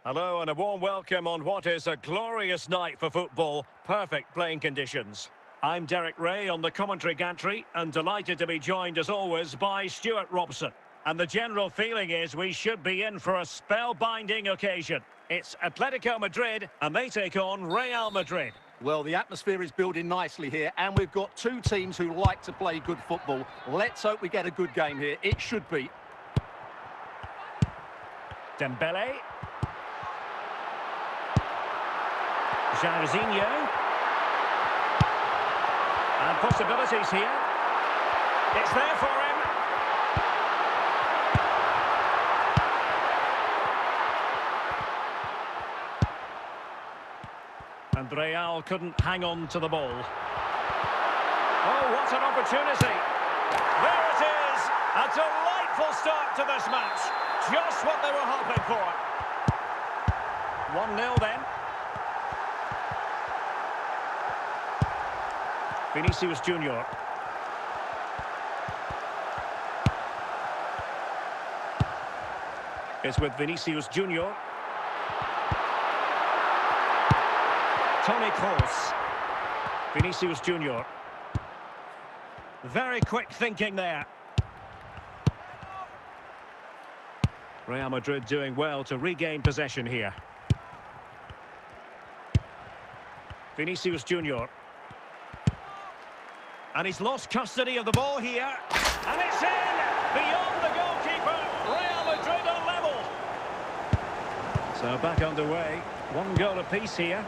Hello and a warm welcome on what is a glorious night for football. Perfect playing conditions. I'm Derek Ray on the commentary gantry and delighted to be joined as always by Stuart Robson. And the general feeling is we should be in for a spellbinding occasion. It's Atletico Madrid and they take on Real Madrid. Well, the atmosphere is building nicely here and we've got two teams who like to play good football. Let's hope we get a good game here. It should be. Dembele. Jairzinho. And possibilities here. It's there for him. And Real couldn't hang on to the ball. Oh, what an opportunity. There it is. A delightful start to this match. Just what they were hoping for. 1-0 then. Vinicius Junior. It's with Vinicius Junior. Toni Kroos. Vinicius Junior. Very quick thinking there. Real Madrid doing well to regain possession here. Vinicius Junior. And he's lost custody of the ball here. And it's in! Beyond the goalkeeper. Real Madrid are level. So back underway. 1 goal apiece here.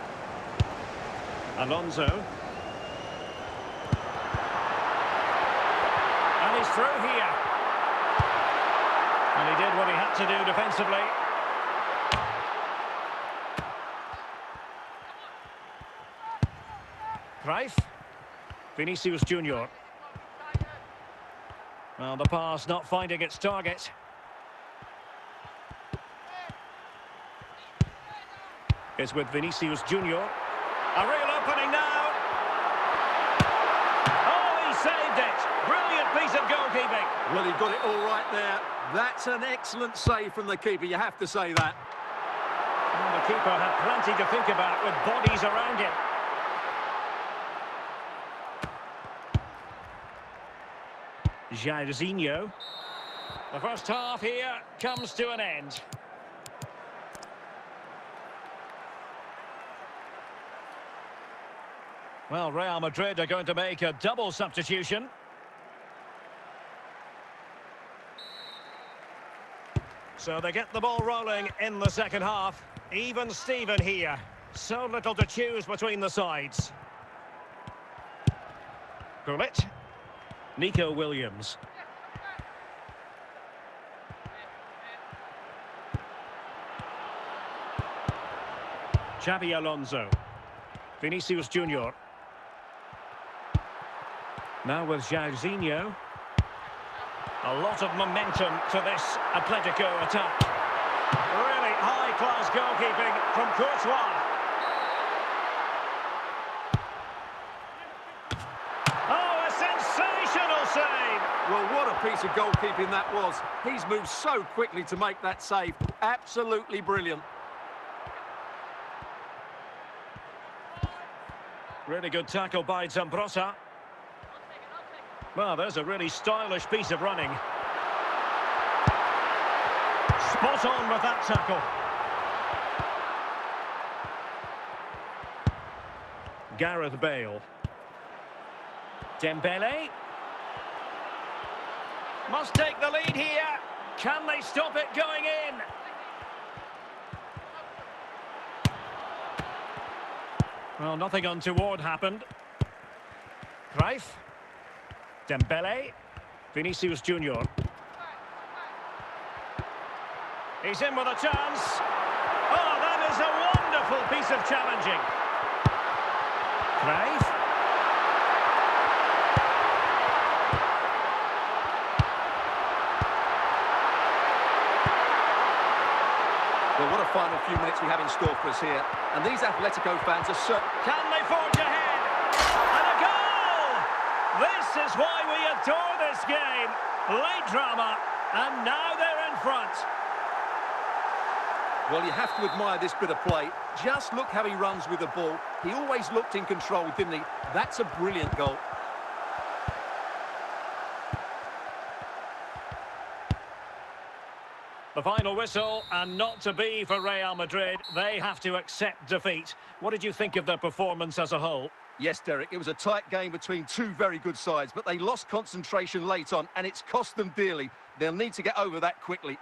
Alonso. And he's through here. And he did what he had to do defensively. Cruyff. Vinicius Junior. Well, the pass not finding its target. It's with Vinicius Junior. A real opening now. Oh, he saved it. Brilliant piece of goalkeeping. Well, he got it all right there. That's an excellent save from the keeper, you have to say that. Well, the keeper had plenty to think about with bodies around him. Jairzinho. The first half here comes to an end. Well, Real Madrid are going to make a double substitution. So they get the ball rolling in the second half. Even Steven here. So little to choose between the sides. Gullit. Nico Williams. Xabi Alonso. Vinicius Junior. Now with Jairzinho. A lot of momentum to this Atletico attack. Really high-class goalkeeping from Courtois. Oh, a sensational save! Well, what a piece of goalkeeping that was. He's moved so quickly to make that save. Absolutely brilliant. Really good tackle by Zambrotta. Well, there's a really stylish piece of running. Spot on with that tackle. Gareth Bale. Dembele. Must take the lead here. Can they stop it going in? Well, nothing untoward happened. Cruyff. Dembele. Vinicius Junior. He's in with a chance. Oh, that is a wonderful piece of challenging. Cruyff. Well, what a final few minutes we have in store for us here. And these Atletico fans are certain. Can they forge ahead? And a goal! This is why we adore this game. Late drama, and now they're in front. Well, you have to admire this bit of play. Just look how he runs with the ball. He always looked in control, didn't he? That's a brilliant goal. The final whistle, and not to be for Real Madrid. They have to accept defeat. What did you think of their performance as a whole? Yes, Derek, it was a tight game between two very good sides, but they lost concentration late on, and it's cost them dearly. They'll need to get over that quickly.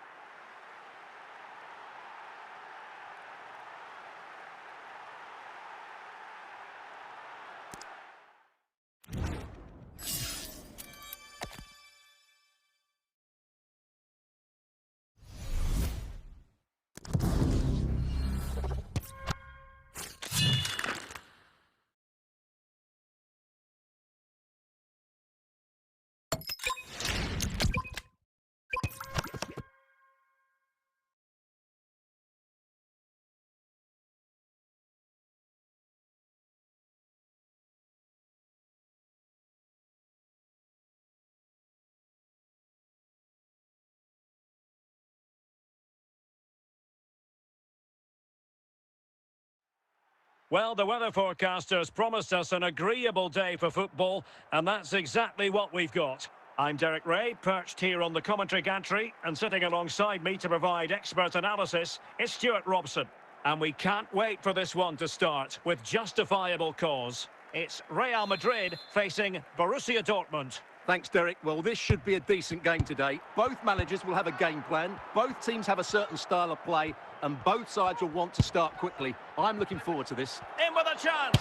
Well, the weather forecasters promised us an agreeable day for football, and that's exactly what we've got. I'm Derek Ray, perched here on the commentary gantry, and sitting alongside me to provide expert analysis is Stuart Robson. And we can't wait for this one to start, with justifiable cause. It's Real Madrid facing Borussia Dortmund. Thanks, Derek. Well, this should be a decent game today. Both managers will have a game plan. Both teams have a certain style of play, and both sides will want to start quickly. I'm looking forward to this. In with a chance.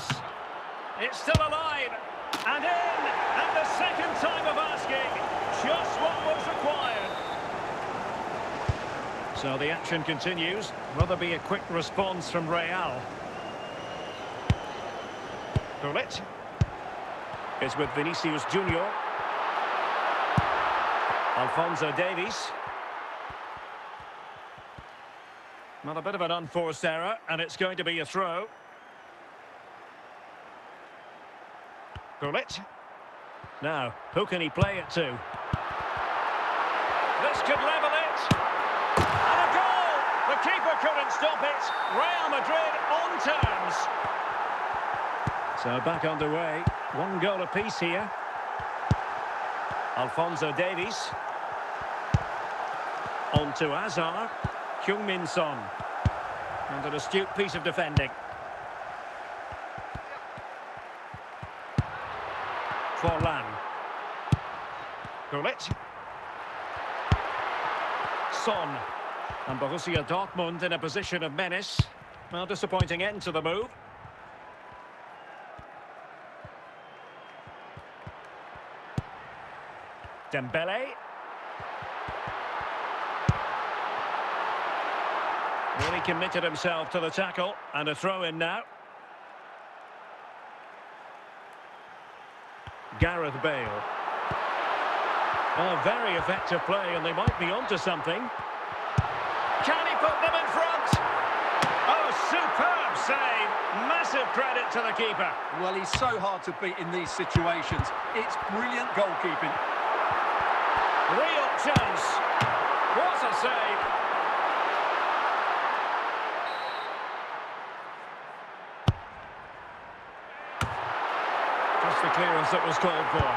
It's still alive. And in. And the second time of asking. Just what was required. So the action continues. Will there be a quick response from Real? Gullit is with Vinicius Junior. Alphonso Davies. Well, a bit of an unforced error, and it's going to be a throw. Gullit. Now, who can he play it to? This could level it. And a goal! The keeper couldn't stop it. Real Madrid on terms. So back underway. One goal apiece here. Alphonso Davies. On to Hazard. Heung-min Son. And an astute piece of defending. Forlan. Gullit. Son. And Borussia Dortmund in a position of menace. Well, disappointing end to the move. Dembele. Really committed himself to the tackle, and a throw in now. Gareth Bale. Oh, very effective play, and they might be onto something. Can he put them in front? Oh, superb save. Massive credit to the keeper. Well, he's so hard to beat in these situations. It's brilliant goalkeeping. Real chance. What a save. Just the clearance that was called for.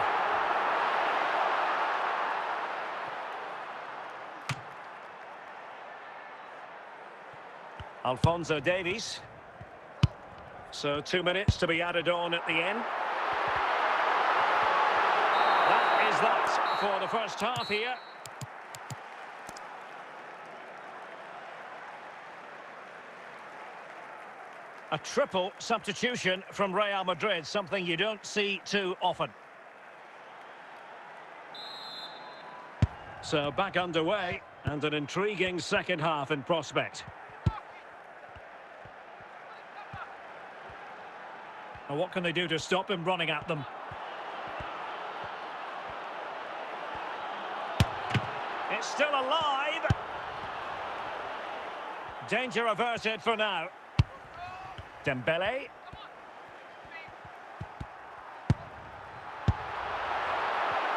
Alphonso Davies. So 2 minutes to be added on at the end. That is that for the first half here. A triple substitution from Real Madrid, something you don't see too often. So back underway, and an intriguing second half in prospect. And what can they do to stop him running at them? It's still alive. Danger averted for now. Dembele.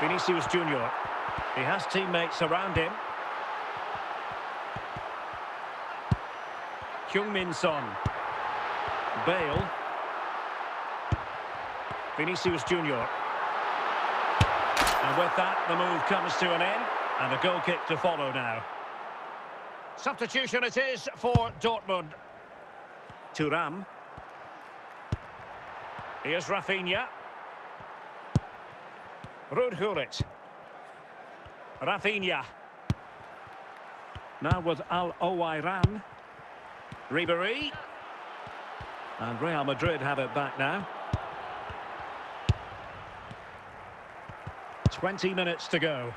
Vinicius Junior. He has teammates around him. Heung-min Son. Bale. Vinicius Junior. And with that, the move comes to an end, and a goal kick to follow now. Substitution it is for Dortmund. Thuram. Here's Rafinha. Rudhulit. Rafinha. Now with Al-Owairan. Ribéry. And Real Madrid have it back now. 20 minutes to go.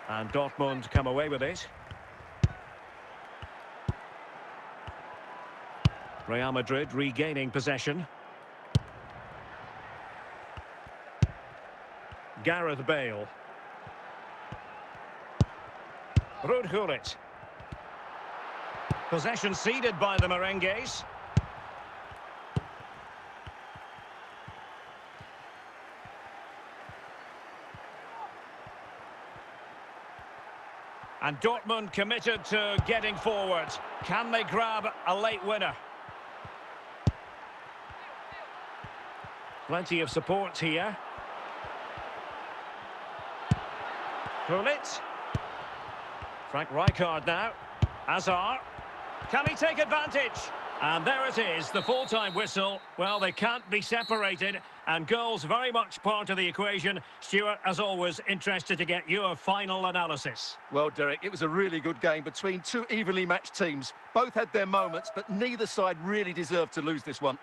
And Dortmund come away with it. Real Madrid regaining possession. Gareth Bale. Rudhulit. Possession ceded by the Merengues. And Dortmund committed to getting forward. Can they grab a late winner? Plenty of support here. Gullit. Frank Rijkaard now. Hazard. Can he take advantage? And there it is, the full-time whistle. Well, they can't be separated, and goals very much part of the equation. Stuart, as always, interested to get your final analysis. Well, Derek, it was a really good game between two evenly matched teams. Both had their moments, but neither side really deserved to lose this one.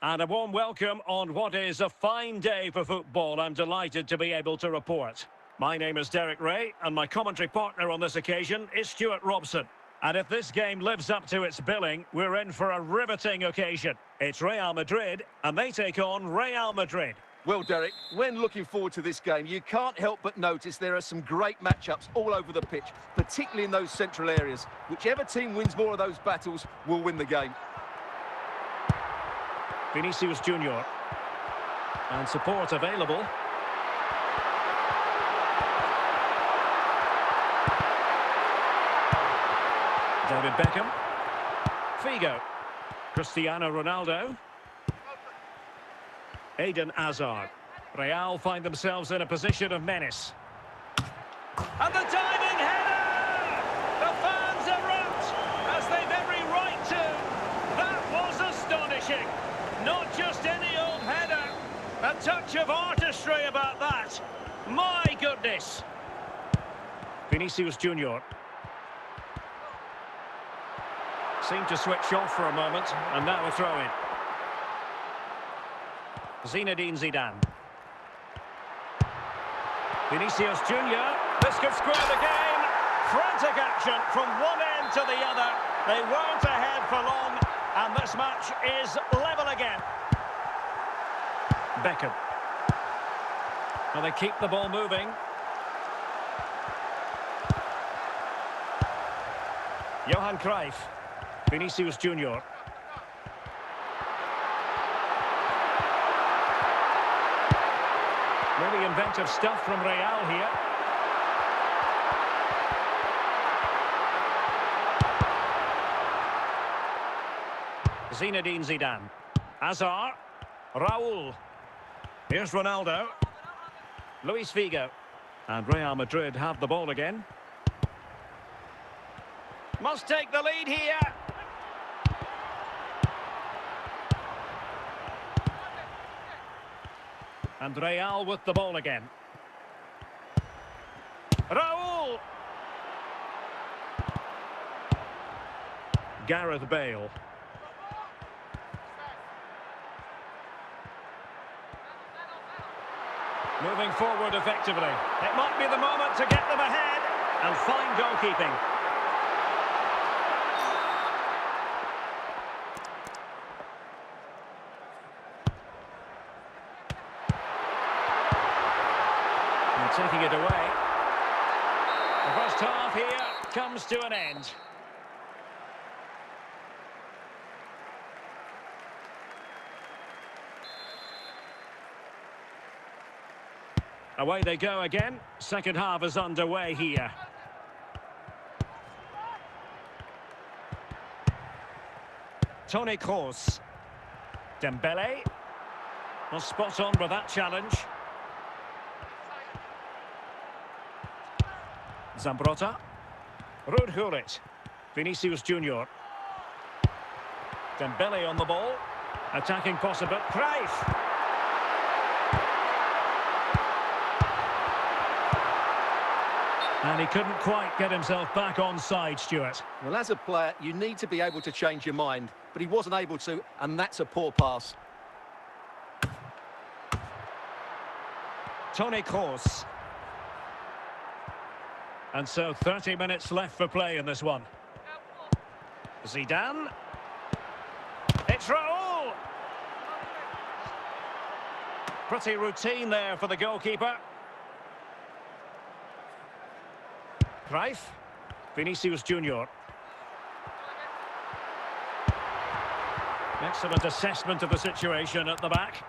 And a warm welcome on what is a fine day for football. I'm delighted to be able to report. My name is Derek Ray, and my commentary partner on this occasion is Stuart Robson. And if this game lives up to its billing, we're in for a riveting occasion. It's Real Madrid, and they take on Real Madrid. Well, Derek, when looking forward to this game, you can't help but notice there are some great matchups all over the pitch, particularly in those central areas. Whichever team wins more of those battles will win the game. Vinicius Junior. And support available. David Beckham. Figo. Cristiano Ronaldo. Eden Hazard. Real find themselves in a position of menace. And the diving header! The fans erupt, as they've every right to. That was astonishing. Not just any old header. A touch of artistry about that. My goodness. Vinicius Junior. Seemed to switch off for a moment, and now a throw-in. Zinedine Zidane. Vinicius Junior. This could square the game. Frantic action from one end to the other. They weren't ahead for long, and this match is level again. Beckham. Well, they keep the ball moving. Johan Cruyff. Vinicius Junior. Really inventive stuff from Real here. Zinedine Zidane. Hazard. Raul. Here's Ronaldo. Luis Figo. And Real Madrid have the ball again. Must take the lead here. And Real with the ball again. Raul! Gareth Bale. Moving forward effectively. It might be the moment to get them ahead. And fine goalkeeping. And taking it away. The first half here comes to an end. Away they go again. Second half is underway here. Toni Kroos. Dembele. Well, spot on with that challenge. Zambrotta. Rudhurit. Vinicius Junior. Dembele on the ball. Attacking possible. Cruyff. And he couldn't quite get himself back on side, Stuart. Well, as a player, you need to be able to change your mind, but he wasn't able to, and that's a poor pass. Toni Kroos. And so 30 minutes left for play in this one. Zidane. It's Raul. Pretty routine there for the goalkeeper. Cruyff. Vinicius Junior. Excellent assessment of the situation at the back.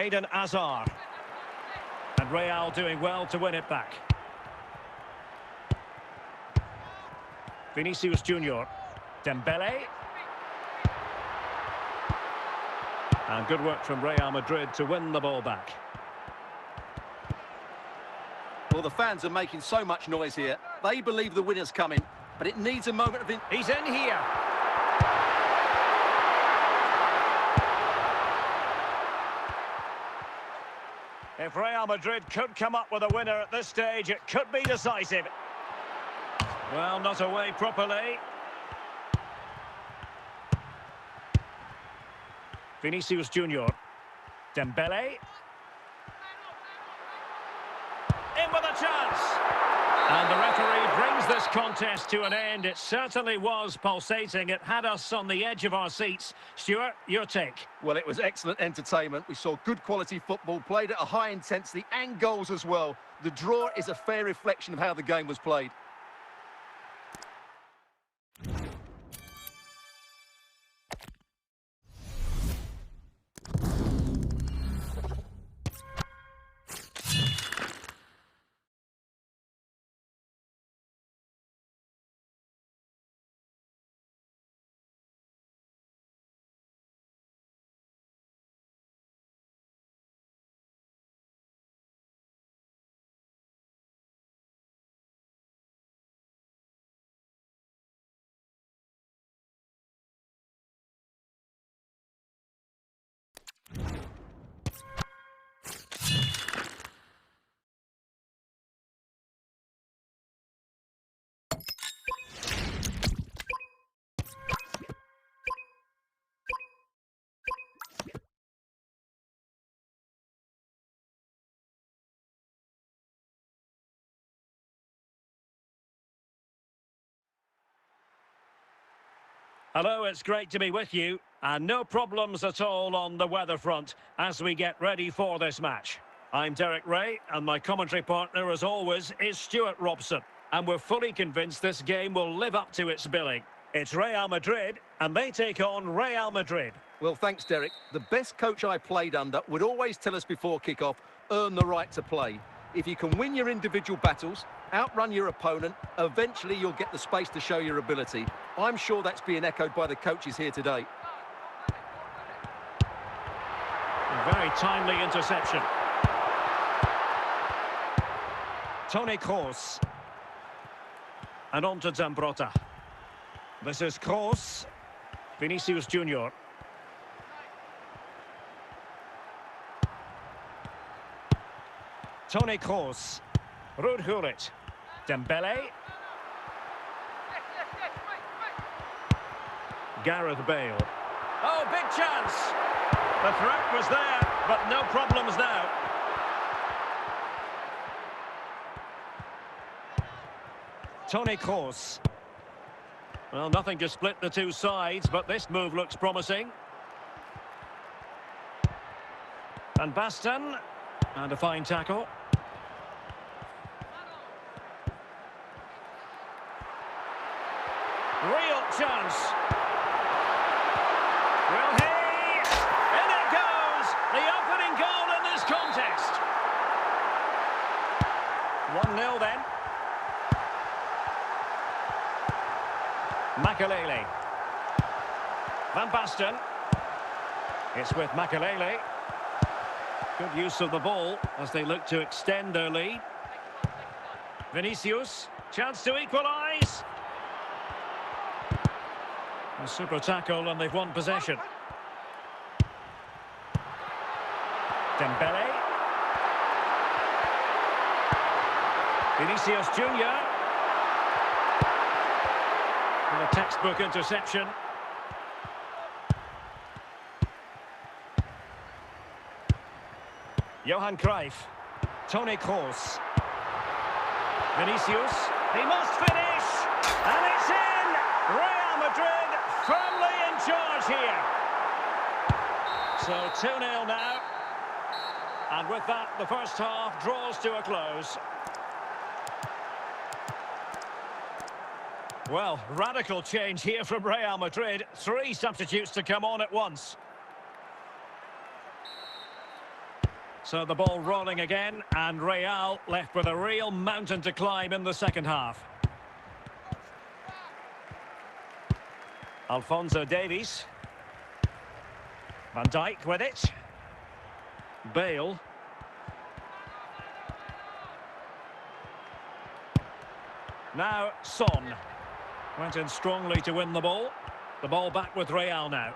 Eden Hazard. And Real doing well to win it back. Vinicius Junior. Dembele. And good work from Real Madrid to win the ball back. Well, the fans are making so much noise here. They believe the winner's coming, but it needs a moment of... He's in here. If Real Madrid could come up with a winner at this stage, it could be decisive. Well, not away properly. Vinicius Junior. Dembele. In with a chance. And the referee brings this contest to an end. It certainly was pulsating. It had us on the edge of our seats. Stuart, your take? Well, it was excellent entertainment. We saw good quality football, played at a high intensity and goals as well. The draw is a fair reflection of how the game was played. Hello, it's great to be with you. And no problems at all on the weather front as we get ready for this match. I'm Derek Ray, and my commentary partner, as always, is Stuart Robson. And we're fully convinced this game will live up to its billing. It's Real Madrid, and they take on Real Madrid. Well, thanks, Derek. The best coach I played under would always tell us before kick-off, earn the right to play. If you can win your individual battles, outrun your opponent, eventually you'll get the space to show your ability. I'm sure that's being echoed by the coaches here today. A very timely interception. Toni Kroos. And on to Zambrotta. This is Kroos. Vinicius Junior. Toni Kroos. Rudhurit. Dembele. Gareth Bale. Oh, big chance. The threat was there, but no problems now. Toni Kroos. Well, nothing to split the two sides, but this move looks promising. And Baston. And a fine tackle. Real chance. Will he? In it goes! The opening goal in this contest. 1-0 then. Makelele. Van Basten. It's with Makelele. Good use of the ball as they look to extend their lead. Vinicius. Chance to equalise. A super tackle and they've won possession. Dembele. Vinicius Junior. And a textbook interception. Johan Cruyff. Toni Kroos. Vinicius. He must finish. And it's in! Real Madrid firmly in charge here. So 2-0 now. And with that, the first half draws to a close. Well, radical change here from Real Madrid. 3 substitutes to come on at once. So the ball rolling again, and Real left with a real mountain to climb in the second half. Alphonso Davies. Van Dijk with it. Bale. Now Son. Went in strongly to win the ball. The ball back with Real now.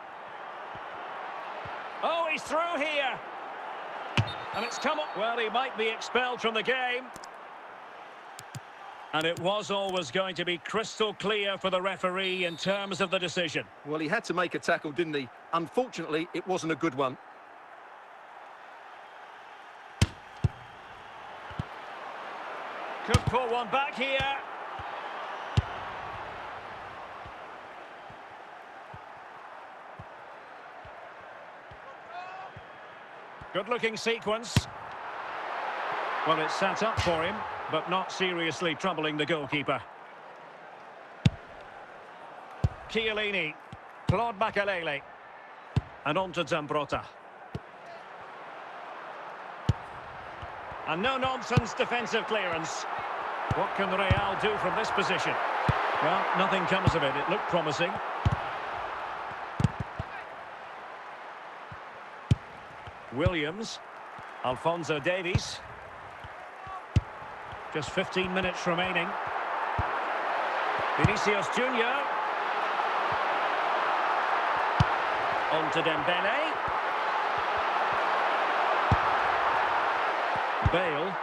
Oh, he's through here. And it's come up. Well, he might be expelled from the game. And it was always going to be crystal clear for the referee in terms of the decision. Well, he had to make a tackle, didn't he? Unfortunately, it wasn't a good one. Could pull one back here. Good-looking sequence. Well, it's set up for him, but not seriously troubling the goalkeeper. Chiellini. Claude Makelele. And on to Zambrotta. And no-nonsense defensive clearance. What can Real do from this position? Well, nothing comes of it. It looked promising. Williams. Alphonso Davies. Just 15 minutes remaining. Vinicius Junior. On to Dembele. Bale.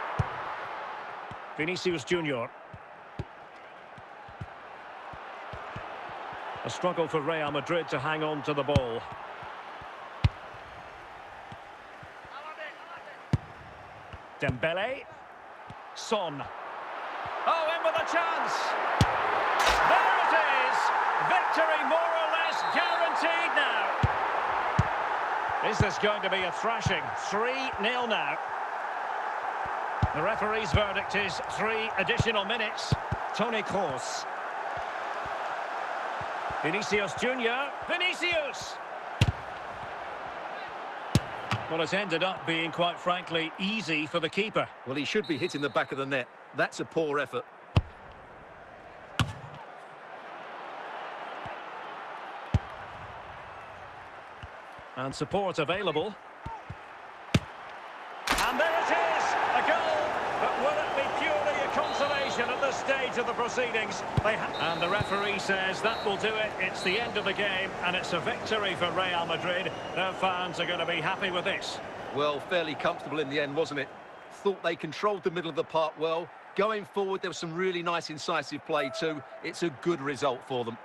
Vinicius Junior. A struggle for Real Madrid to hang on to the ball. Dembele. Son. Oh, in with a chance. There it is. Victory more or less guaranteed now. Is this going to be a thrashing? 3-0 now. The referee's verdict is 3 additional minutes. Toni Kroos. Vinicius Junior. Vinicius! Well, it's ended up being, quite frankly, easy for the keeper. Well, he should be hitting the back of the net. That's a poor effort. And support available. And there it is! A goal! But will it be purely a consolation at this stage of the proceedings? And the referee says that will do it. It's the end of the game, and it's a victory for Real Madrid. Their fans are going to be happy with this. Well, fairly comfortable in the end, wasn't it? Thought they controlled the middle of the park well. Going forward, there was some really nice incisive play too. It's a good result for them.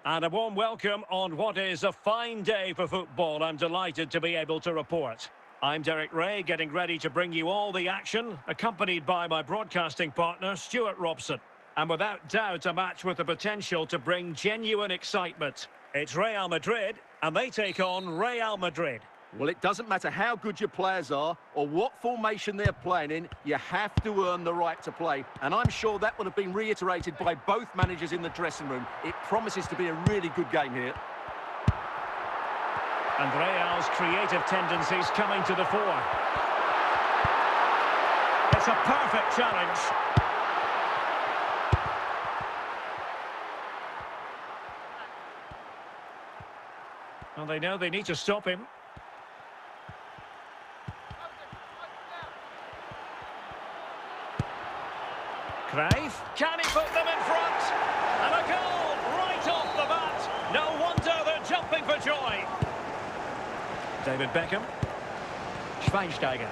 And a warm welcome on what is a fine day for football. I'm delighted to be able to report. I'm Derek Ray, getting ready to bring you all the action, accompanied by my broadcasting partner, Stuart Robson. And without doubt, a match with the potential to bring genuine excitement. It's Real Madrid, and they take on Real Madrid. Well, it doesn't matter how good your players are or what formation they're playing in, you have to earn the right to play. And I'm sure that would have been reiterated by both managers in the dressing room. It promises to be a really good game here. And Real's creative tendencies coming to the fore. It's a perfect challenge. Well, they know they need to stop him. Cruyff, can he put them in front? And a goal right off the bat. No wonder they're jumping for joy. David Beckham. Schweinsteiger.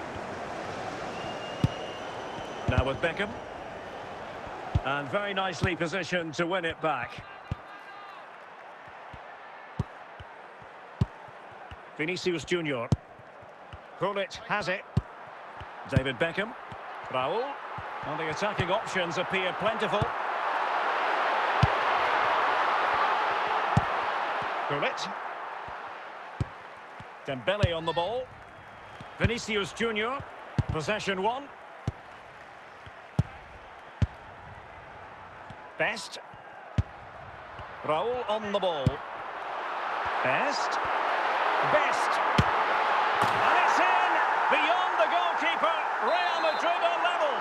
Now with Beckham. And very nicely positioned to win it back. Vinicius Junior. Gullit has it. David Beckham. Raul. Well, the attacking options appear plentiful. Gullit. Dembele on the ball. Vinicius Junior. Possession one. Best. Raul on the ball. Best. Best. And it's in! Beyond the goalkeeper. Real Madrid are level.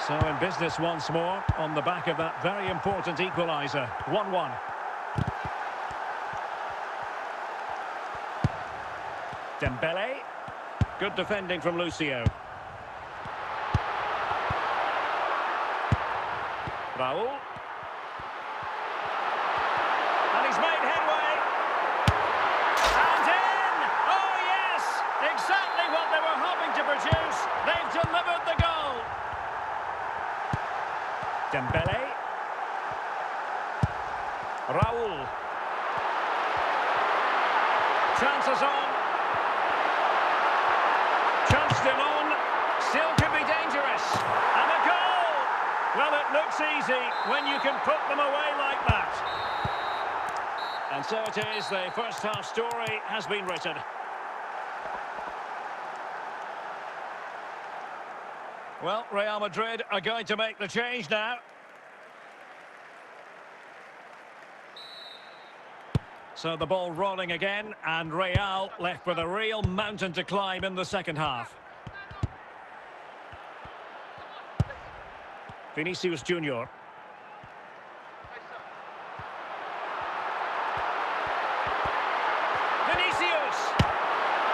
So in business once more on the back of that very important equaliser. 1-1. Dembele. Good defending from Lucio. Raul. And he's made headway. And in! Oh yes! Exactly what they were hoping to produce. They've delivered the goal. Dembele. Raul. Chances on. Chance still on. Still could be dangerous. And a goal! Well, it looks easy when you can put them away like that. And so it is, the first half story has been written. Well, Real Madrid are going to make the change now. So the ball rolling again, and Real left with a real mountain to climb in the second half. Vinicius Junior. Vinicius!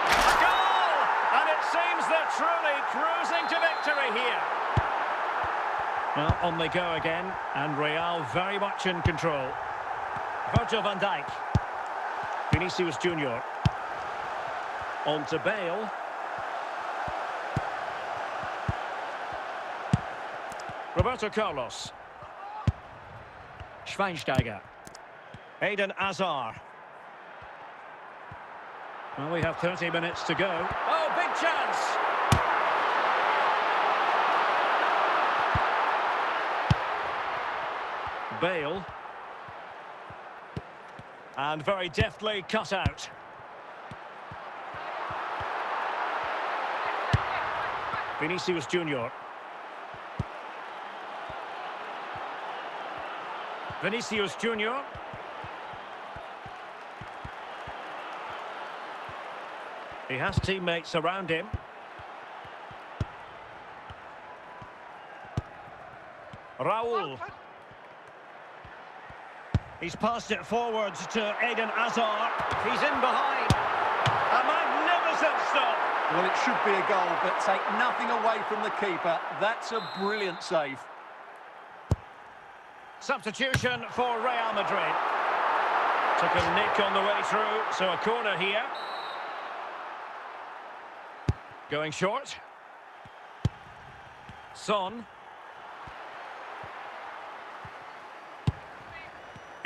A goal! And it seems they're truly cruising to victory here. Well, on they go again, and Real very much in control. Virgil van Dijk. Vinicius Junior. On to Bale. Roberto Carlos. Schweinsteiger. Eden Hazard. Well, we have 30 minutes to go. Oh, big chance! Bale. And very deftly cut out. Vinicius Junior. Vinicius Junior. He has teammates around him. Raul. He's passed it forwards to Eden Hazard. He's in behind. A magnificent stop. Well, it should be a goal, but take nothing away from the keeper. That's a brilliant save. Substitution for Real Madrid. Took a nick on the way through, so a corner here. Going short. Son.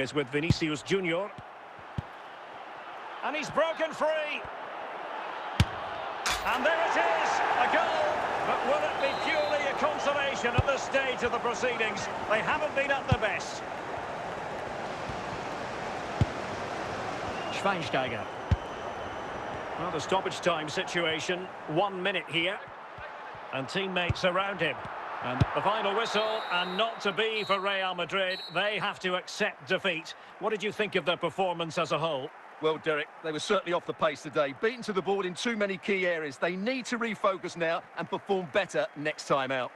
is with Vinicius Junior. And he's broken free. And there it is, a goal. But will it be purely a consolation at this stage of the proceedings? They haven't been at their best. Schweinsteiger. Well, the stoppage time situation, 1 minute here. And teammates around him. And the final whistle, and not to be for Real Madrid. They have to accept defeat. What did you think of their performance as a whole? Well, Derek, they were certainly off the pace today. Beaten to the ball in too many key areas. They need to refocus now and perform better next time out.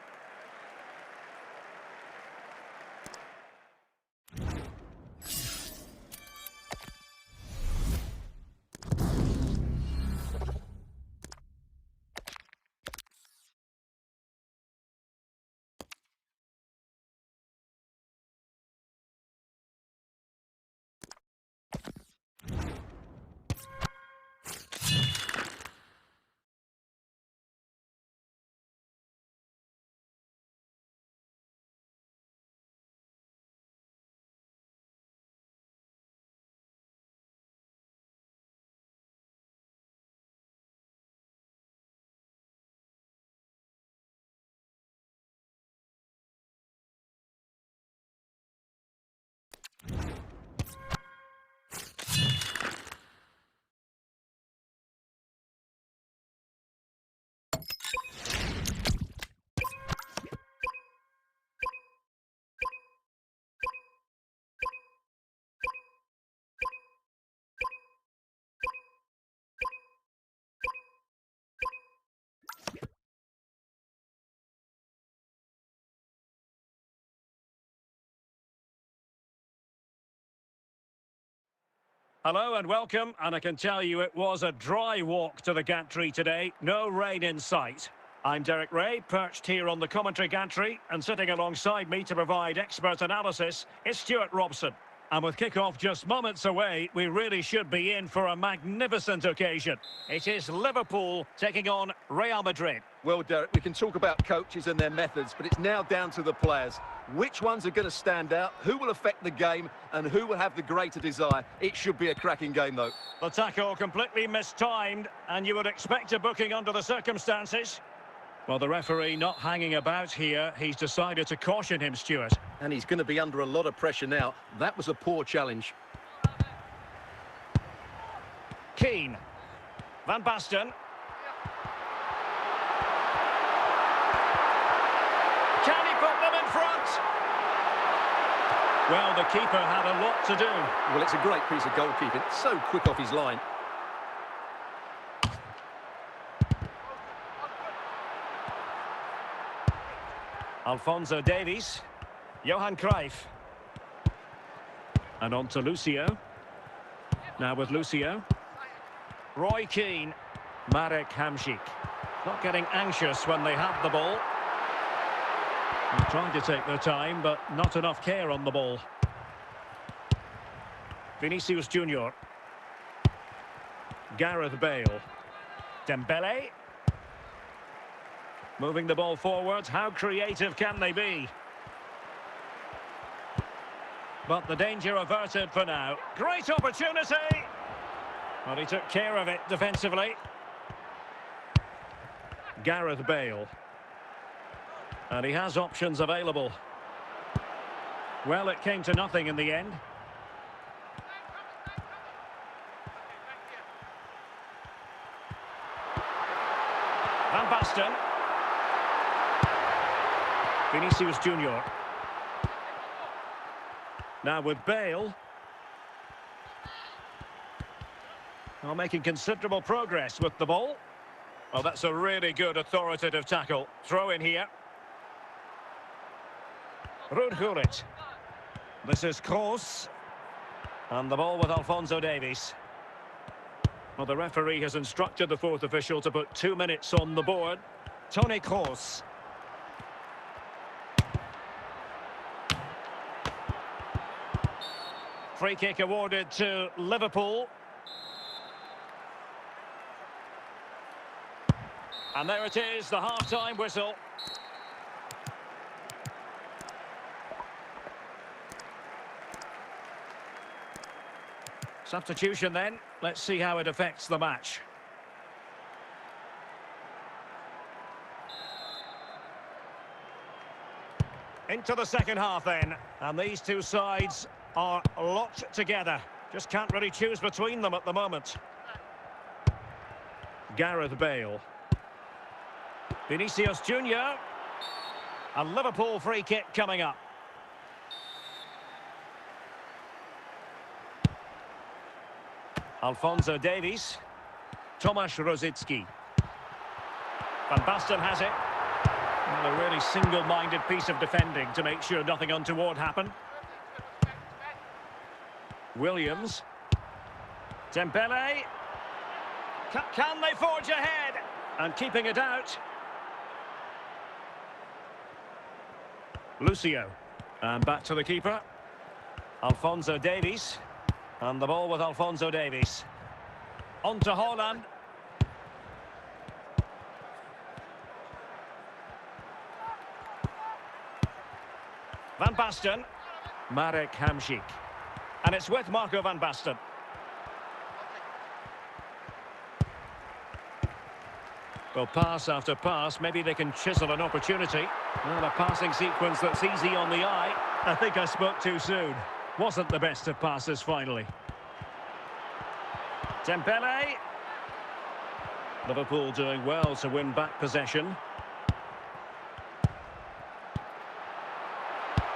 Hello and welcome, and I can tell you it was a dry walk to the gantry today, no rain in sight. I'm Derek Ray, perched here on the commentary gantry, and sitting alongside me to provide expert analysis is Stuart Robson. And with kick-off just moments away, we really should be in for a magnificent occasion. It is Liverpool taking on Real Madrid. Well, Derek, we can talk about coaches and their methods, but it's now down to the players. Which ones are going to stand out, who will affect the game, and who will have the greater desire? It should be a cracking game, though. The tackle completely mistimed, and you would expect a booking under the circumstances. Well, the referee not hanging about here. He's decided to caution him, Stuart. And he's going to be under a lot of pressure now. That was a poor challenge. Keane. Van Basten. Can he put them in front? Well, the keeper had a lot to do. Well, it's a great piece of goalkeeping. So quick off his line. Alphonso Davies. Johan Cruyff. And on to Lucio. Now with Lucio. Roy Keane. Marek Hamšík. Not getting anxious when they have the ball. They're trying to take their time, but not enough care on the ball. Vinicius Junior. Gareth Bale. Dembele. Moving the ball forward. How creative can they be? But the danger averted for now. Great opportunity! Well, he took care of it defensively. Gareth Bale. And he has options available. Well, it came to nothing in the end. Van Basten. Vinicius Junior. Now with Bale. Well, making considerable progress with the ball. Oh, that's a really good authoritative tackle. Throw in here. Ruud Gullit. This is Kroos. And the ball with Alphonso Davies. Well, the referee has instructed the fourth official to put 2 minutes on the board. Toni Kroos. Free kick awarded to Liverpool. And there it is, the half-time whistle. Substitution then. Let's see how it affects the match. Into the second half then. And these two sides are locked together. Just can't really choose between them at the moment. Gareth Bale. Vinicius Junior. A Liverpool free kick coming up. Alphonso Davies. Tomasz Rosicki. Van Basten has it. Well, a really single-minded piece of defending to make sure nothing untoward happened. Williams. Dembele. Can they forge ahead? And keeping it out. Lucio. And back to the keeper. Alphonso Davies. And the ball with Alphonso Davies. On to Haaland. Van Basten. Marek Hamšík. And it's with Marco Van Basten. Well, pass after pass, maybe they can chisel an opportunity. Well, a passing sequence that's easy on the eye. I think I spoke too soon. Wasn't the best of passes finally. Dembele. Liverpool doing well to win back possession.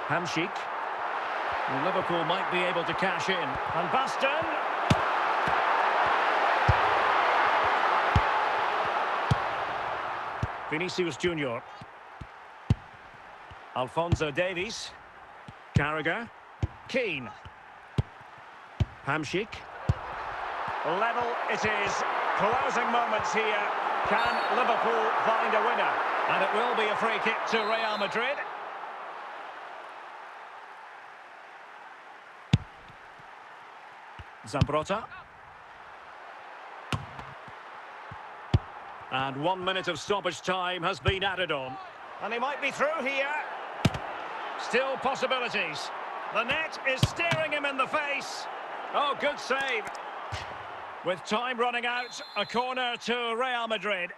Hamšík. Liverpool might be able to cash in. Van Basten. Vinicius Junior. Alphonso Davies. Carragher. Keane. Hamšík. Level it is. Closing moments here. Can Liverpool find a winner? And it will be a free kick to Real Madrid. Zambrotta. And 1 minute of stoppage time has been added on. And he might be through here. Still possibilities. The net is staring him in the face. Oh, good save. With time running out, a corner to Real Madrid.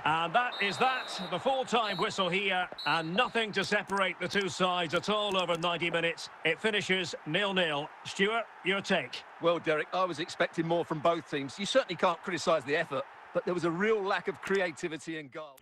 And that is that, the full-time whistle here, and nothing to separate the two sides at all over 90 minutes. It finishes 0-0. Stuart, your take? Well, Derek, I was expecting more from both teams. You certainly can't criticise the effort, but there was a real lack of creativity and goal.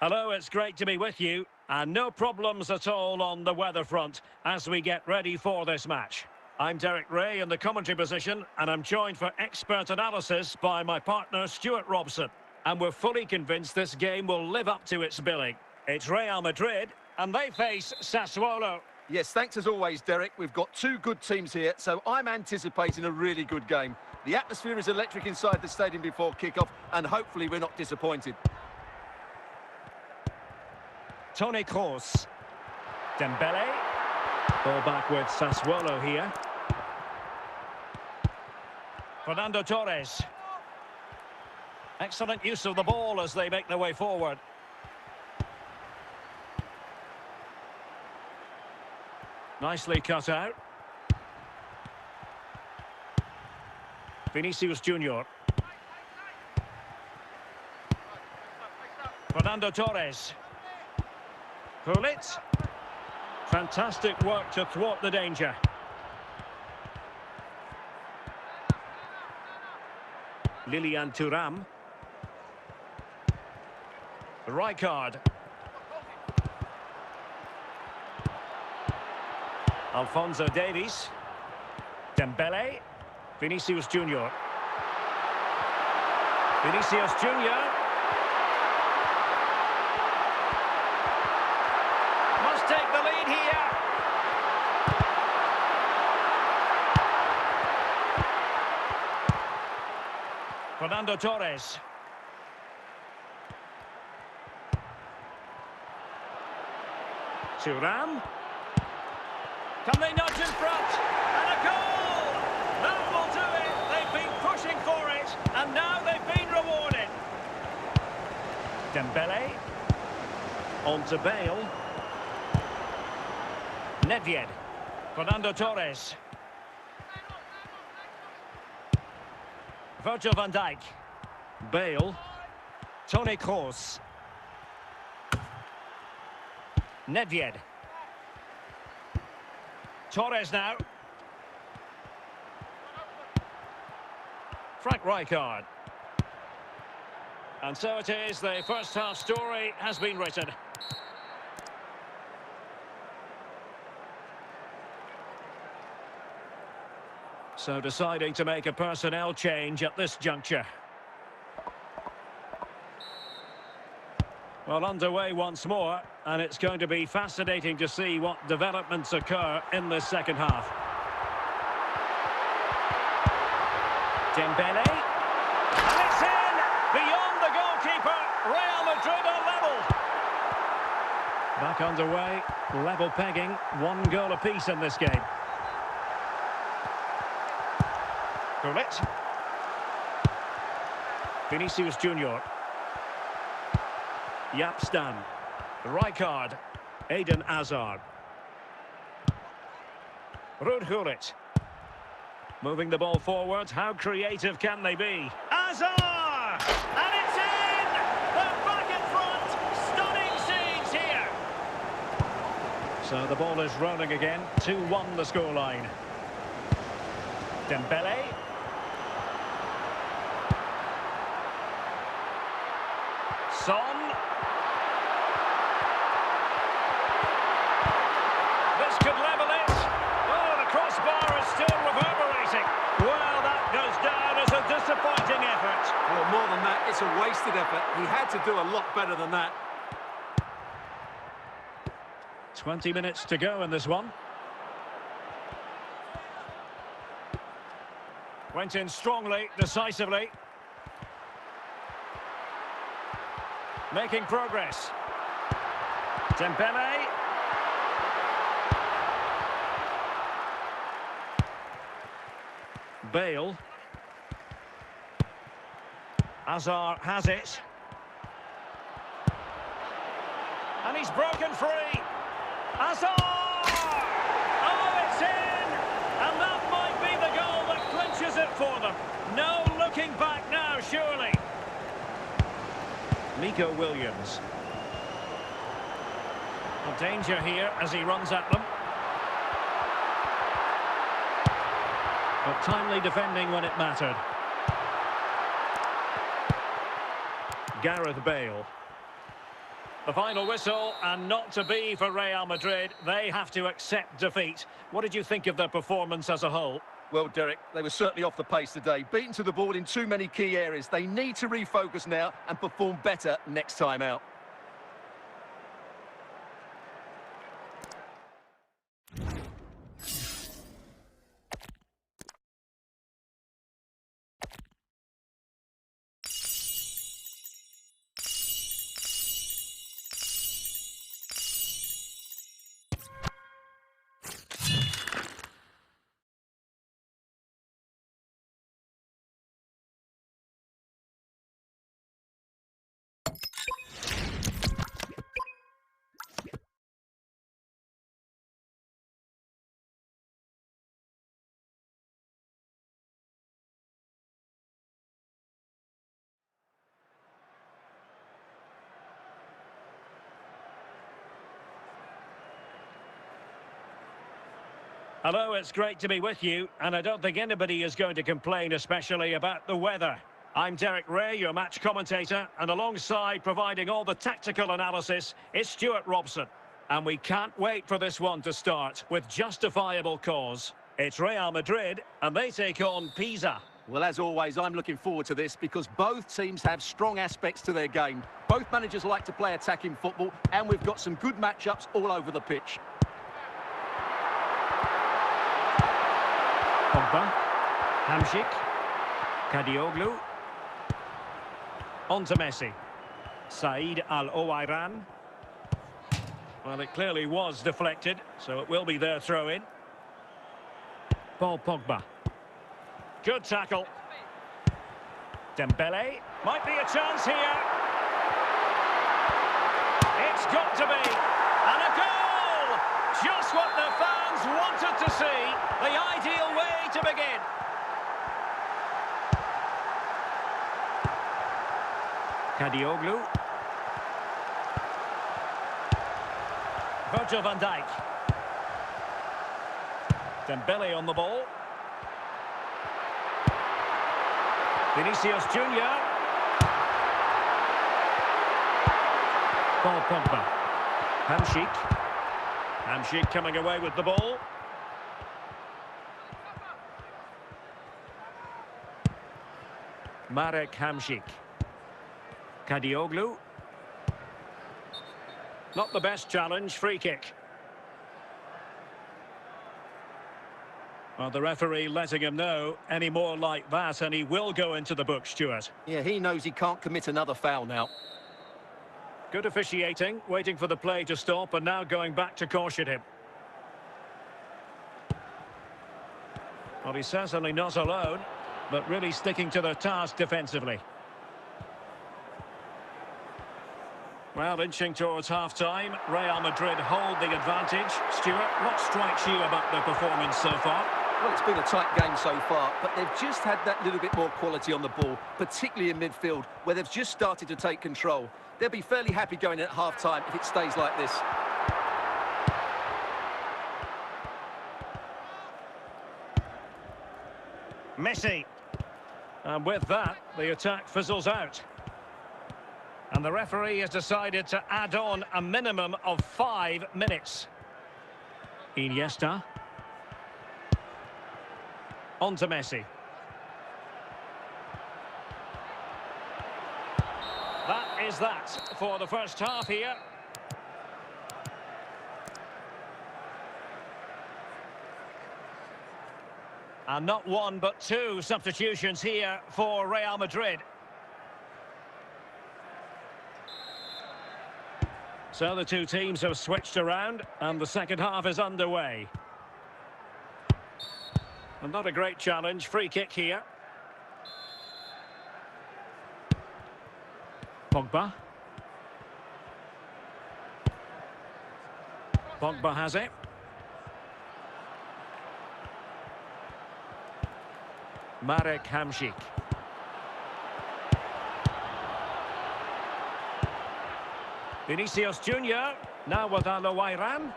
Hello, it's great to be with you, and no problems at all on the weather front as we get ready for this match. I'm Derek Ray in the commentary position, and I'm joined for expert analysis by my partner Stuart Robson. And we're fully convinced this game will live up to its billing. It's Real Madrid, and they face Sassuolo. Yes, thanks as always, Derek. We've got two good teams here, so I'm anticipating a really good game. The atmosphere is electric inside the stadium before kick-off, and hopefully we're not disappointed. Toni Kroos. Dembele. Ball back with Sassuolo here. Fernando Torres. Excellent use of the ball as they make their way forward. Nicely cut out. Vinicius Junior. Fernando Torres. Gullit. Fantastic work to thwart the danger. Lilian Thuram. Rijkaard. Alphonso Davies. Dembele. Vinicius Junior. Vinicius Junior. Must take the lead here. Fernando Torres. Thuram. Can they nudge in front? And a goal! That will do it. They've been pushing for it, and now they've been rewarded. Dembele. On to Bale. Nedved. Fernando Torres. Virgil van Dijk. Bale. Toni Kroos. Nedved. Torres now. Frank Rijkaard. And so it is, the first half story has been written. So deciding to make a personnel change at this juncture. Well, underway once more, and it's going to be fascinating to see what developments occur in this second half. Dembele, and it's in! Beyond the goalkeeper, Real Madrid are level. Back underway, level pegging, 1 goal apiece in this game. Gullit. Vinicius Junior. Jaap Stam. Rijkaard. Eden Hazard. Ruud Gullit. Moving the ball forward. How creative can they be? Hazard! And it's in! They're back in front! Stunning scenes here! So the ball is rolling again. 2-1 the scoreline. Dembele. Son. This could level it. Oh, the crossbar is still reverberating. Well, that goes down as a disappointing effort. Well, more than that, it's a wasted effort. He had to do a lot better than that. 20 minutes to go in this one. Went in strongly, decisively. Making progress. Dembele. Bale. Hazard has it. And he's broken free. Hazard! Oh, it's in! And that might be the goal that clinches it for them. No looking back now, surely. Nico Williams. A danger here as he runs at them. But timely defending when it mattered. Gareth Bale. The final whistle, and not to be for Real Madrid. They have to accept defeat. What did you think of their performance as a whole? Well, Derek, they were certainly off the pace today. Beaten to the ball in too many key areas. They need to refocus now and perform better next time out. Hello, it's great to be with you, and I don't think anybody is going to complain, especially about the weather. I'm Derek Ray, your match commentator, and alongside providing all the tactical analysis is Stuart Robson. And we can't wait for this one to start with justifiable cause. It's Real Madrid, and they take on Pisa. Well, as always, I'm looking forward to this because both teams have strong aspects to their game. Both managers like to play attacking football, and we've got some good matchups all over the pitch. Pogba, Hamsik, Kadioglu, On to Messi. Said Al-Owairan. Well, it clearly was deflected, so it will be their throw-in. Paul Pogba. Good tackle. Dembele. Might be a chance here. It's got to be. And a goal! Just what the fans wanted to see. The ideal way to begin. Kadioglu. Virgil van Dijk. Dembele on the ball. Vinicius Junior. Paul Pogba. Hamšík. Hamšík coming away with the ball. Marek Hamšík. Kadioglu. Not the best challenge, free kick. Well, the referee letting him know any more like that and he will go into the book, Stuart. Yeah, he knows he can't commit another foul now. Good officiating, waiting for the play to stop and now going back to caution him. Well, he's certainly not alone, but really sticking to their task defensively. Well, inching towards half-time, Real Madrid hold the advantage. Stuart, what strikes you about their performance so far? Well, it's been a tight game so far, but they've just had that little bit more quality on the ball, particularly in midfield, where they've just started to take control. They'll be fairly happy going in at half-time if it stays like this. Messi. And with that, the attack fizzles out. And the referee has decided to add on a minimum of 5 minutes. Iniesta. On to Messi. That is that for the first half here. And not one but two substitutions here for Real Madrid. So the two teams have switched around and the second half is underway. And not a great challenge, free kick here. Pogba. Pogba has it. Marek Hamšík. Vinicius Junior, now with Al-Owairan.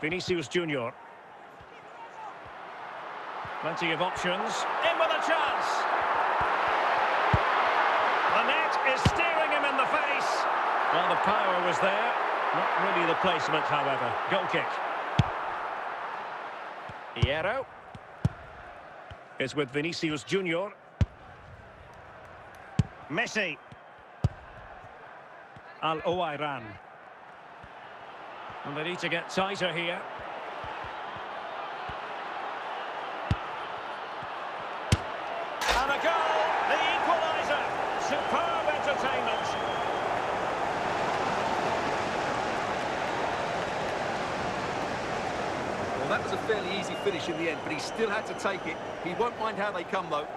Vinicius Junior. Plenty of options. In with a chance. The net is staring him in the face. Well, the power was there. Not really the placement, however. Goal kick. Hierro. Is with Vinicius Junior. Messi. Al-Owairan. And they need to get tighter here. And a goal, the equaliser. Superb entertainment. Well, that was a fairly easy finish in the end, but he still had to take it. He won't mind how they come, though.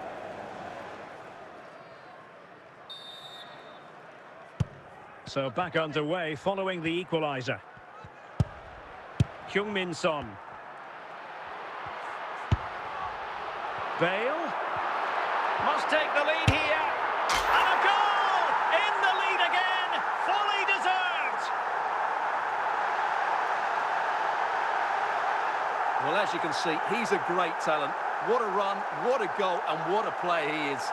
So back underway following the equaliser. Heung-min Son. Bale. Must take the lead here. And a goal! In the lead again! Fully deserved! Well, as you can see, he's a great talent. What a run, what a goal, and what a player he is.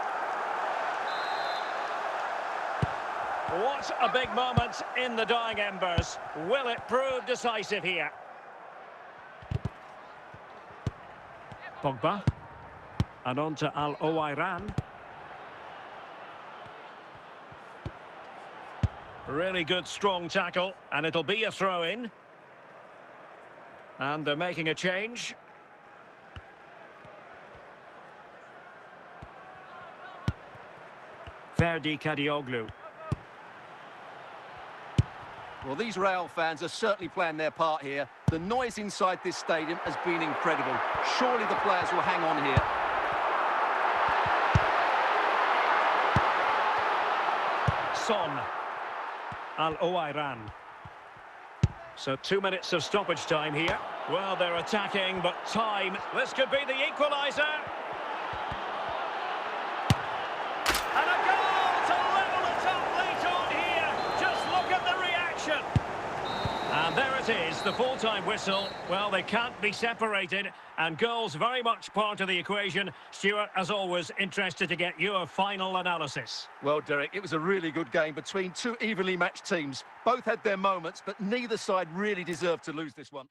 What a big moment in the dying embers. Will it prove decisive here? Pogba. And on to Al-Owairan. Really good, strong tackle. And it'll be a throw-in. And they're making a change. Ferdi Kadioglu. Well, these Real fans are certainly playing their part here. The noise inside this stadium has been incredible. Surely the players will hang on here. Son. Al-Owairan. So 2 minutes of stoppage time here. Well, they're attacking, but time. This could be the equaliser. And a goal to level it up late on here. Just look at the reaction. And there it is, the full-time whistle. Well, they can't be separated, and goals very much part of the equation. Stuart, as always, interested to get your final analysis. Well, Derek, it was a really good game between two evenly matched teams. Both had their moments, but neither side really deserved to lose this one.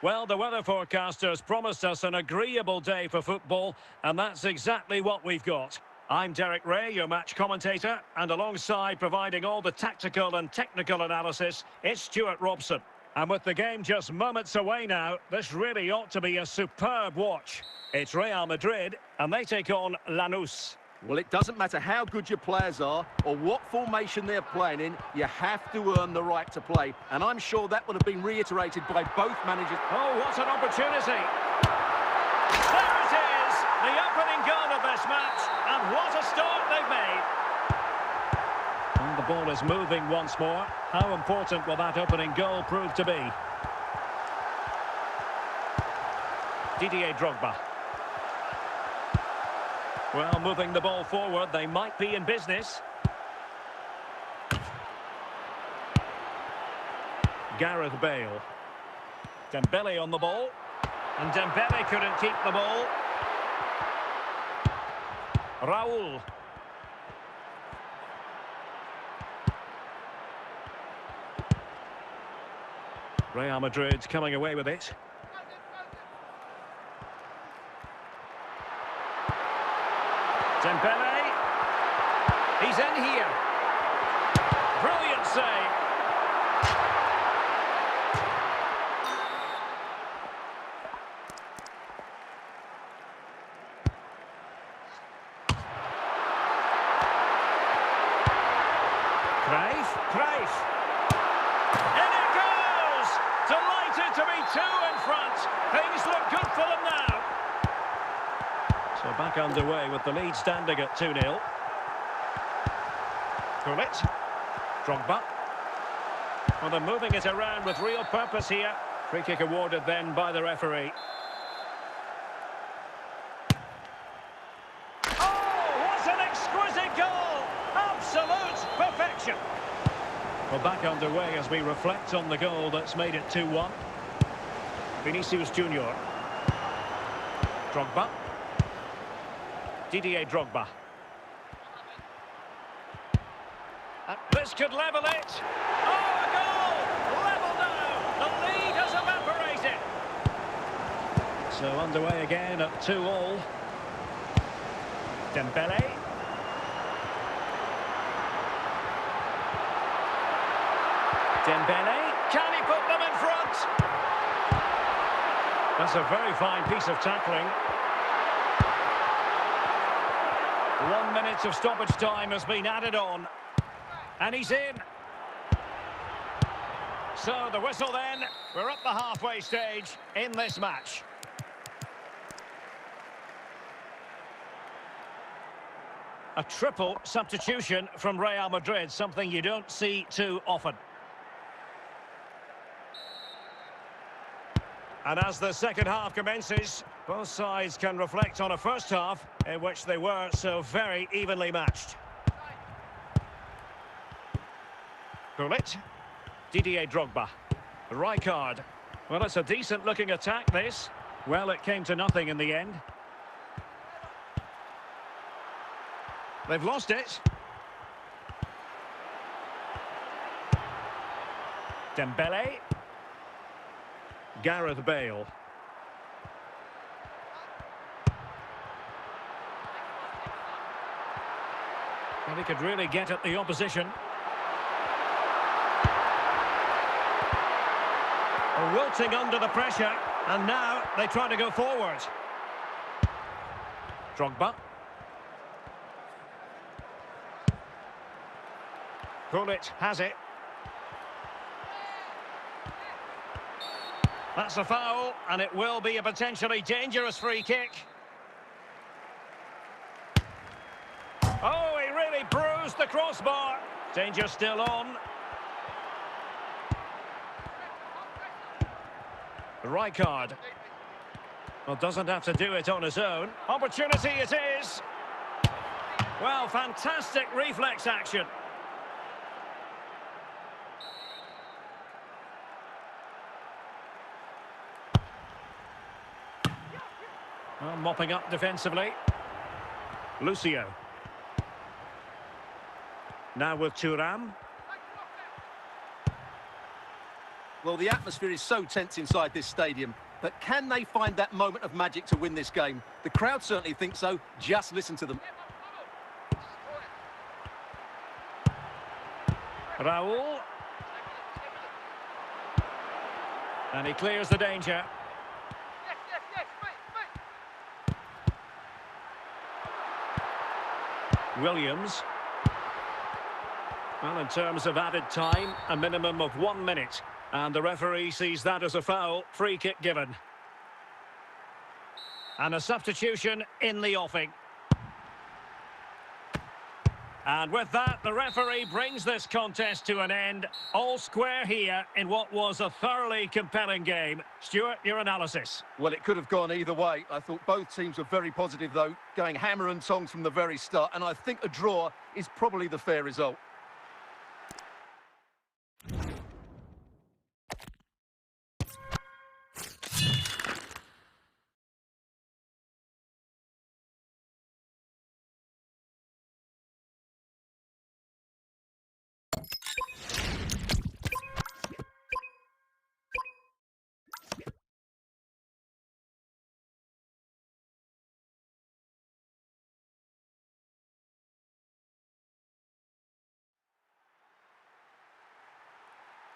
Well, the weather forecasters promised us an agreeable day for football, and that's exactly what we've got. I'm Derek Ray, your match commentator, and alongside providing all the tactical and technical analysis, it's Stuart Robson. And with the game just moments away now, this really ought to be a superb watch. It's Real Madrid, and they take on Lanús. Well, it doesn't matter how good your players are or what formation they're playing in, you have to earn the right to play. And I'm sure that would have been reiterated by both managers. Oh, what an opportunity. There it is, the opening goal of this match, and what a start they've made. And the ball is moving once more. How important will that opening goal prove to be? Didier Drogba. Well, moving the ball forward, they might be in business. Gareth Bale. Dembele on the ball. And Dembele couldn't keep the ball. Raul. Real Madrid coming away with it. Dembele, he's in here. Brilliant save. Cruyff. In it goes! Delighted to be two in front. Things look good for them now. So back underway with the lead standing at 2-0. Gullit. Drogba. Well, they're moving it around with real purpose here. Free kick awarded then by the referee. Oh, what an exquisite goal! Absolute perfection. Well, back underway as we reflect on the goal that's made it 2-1. Vinicius Junior. Drogba. Didier Drogba. And this could level it. Oh, a goal! Level now. The lead has evaporated. So underway again at 2-2. Dembele. Dembele. Can he put them in front? That's a very fine piece of tackling. 1 minute of stoppage time has been added on. And he's in. So the whistle then, we're at the halfway stage in this match. A triple substitution from Real Madrid, something you don't see too often. And as the second half commences, both sides can reflect on a first half in which they were so very evenly matched. Gullit, Didier Drogba, Rijkaard. Well, it's a decent-looking attack, this. Well, it came to nothing in the end. They've lost it. Dembele. Gareth Bale. And he could really get at the opposition. Wilting under the pressure, and now they try to go forward. Drogba. Gullit has it. That's a foul, and it will be a potentially dangerous free kick. Oh, he really bruised the crossbar. Danger still on. Rijkaard. Well, doesn't have to do it on his own. Opportunity it is. Well, fantastic reflex action. Well, mopping up defensively. Lucio. Now with Thuram. Well, the atmosphere is so tense inside this stadium, but can they find that moment of magic to win this game? The crowd certainly think so. Just listen to them. Raul. And he clears the danger. Williams. Well, in terms of added time, a minimum of 1 minute. And the referee sees that as a foul. Free kick given. And a substitution in the offing. And with that, the referee brings this contest to an end. All square here in what was a thoroughly compelling game. Stuart, your analysis. Well, it could have gone either way. I thought both teams were very positive, though, going hammer and tongs from the very start. And I think a draw is probably the fair result.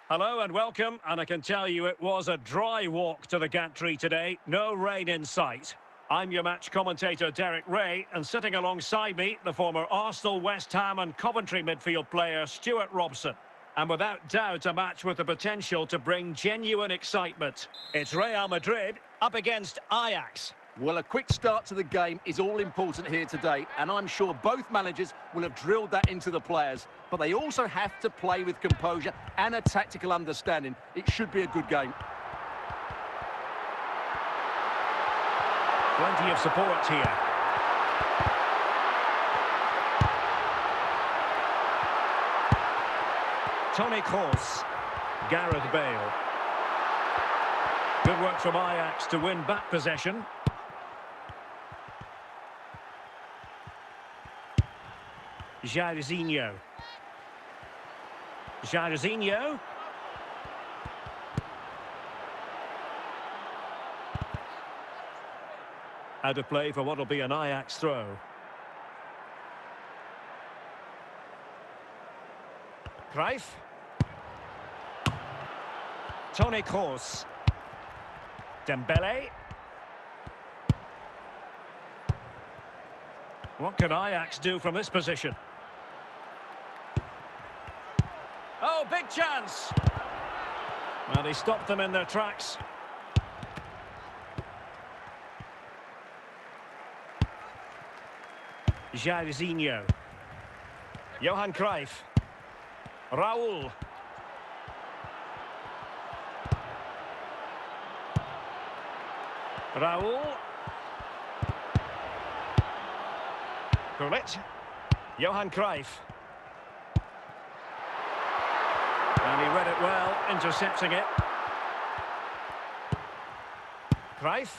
Hello and welcome, and I can tell you it was a dry walk to the gantry today, no rain in sight. I'm your match commentator Derek Ray, and sitting alongside me, the former Arsenal, West Ham and Coventry midfield player Stuart Robson. And without doubt a match with the potential to bring genuine excitement. It's Real Madrid up against Ajax. Well, a quick start to the game is all important here today, and I'm sure both managers will have drilled that into the players. But they also have to play with composure and a tactical understanding. It should be a good game. Plenty of support here. Toni Kroos. Gareth Bale. Good work from Ajax to win back possession. Jairzinho. Jairzinho. Out of play for what will be an Ajax throw. Cruyff. Toni Kroos. Dembele. What can Ajax do from this position? Oh, big chance. And he stopped them in their tracks. Jairzinho. Johan Cruyff. Raul. Raul. Gullit. Johan Cruyff. And he read it well, intercepting it. Cruyff.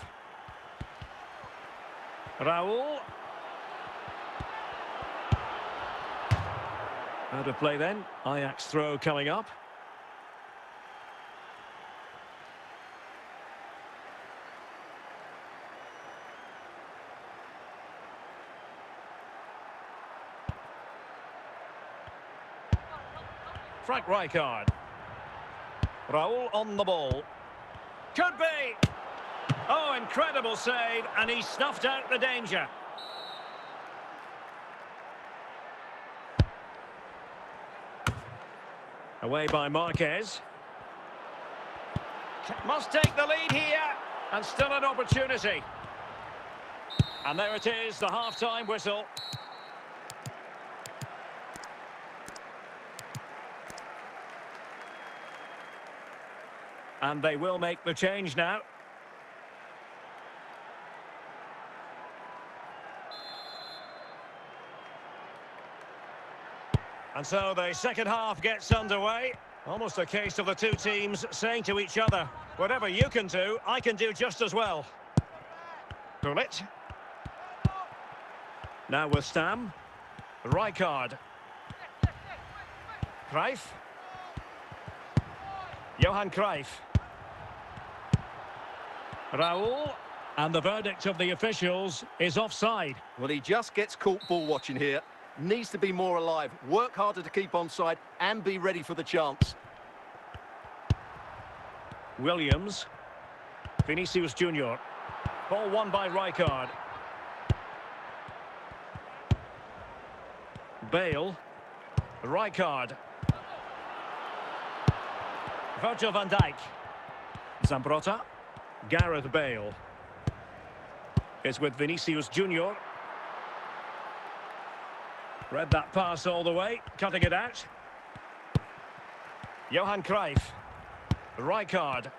Raul. Out of play then. Ajax throw coming up. Frank Rijkaard. Raul on the ball. Could be. Oh, incredible save, and he snuffed out the danger. Away by Marquez. Must take the lead here, and still an opportunity. And there it is, the half-time whistle. And they will make the change now. And so the second half gets underway. Almost a case of the two teams saying to each other, whatever you can do, I can do just as well. Gullit. Now with Stam. Rijkaard. Cruyff. Johan Cruyff. Raul. And the verdict of the officials is offside. Well, he just gets caught ball watching here. Needs to be more alive, work harder to keep onside and be ready for the chance. Williams. Vinicius Junior. Ball won by Rijkaard. Bale. Rijkaard. Virgil van Dijk. Zambrotta. Gareth Bale. It's with Vinicius Junior. Read that pass all the way, cutting it out. Johan Cruyff. Rijkaard.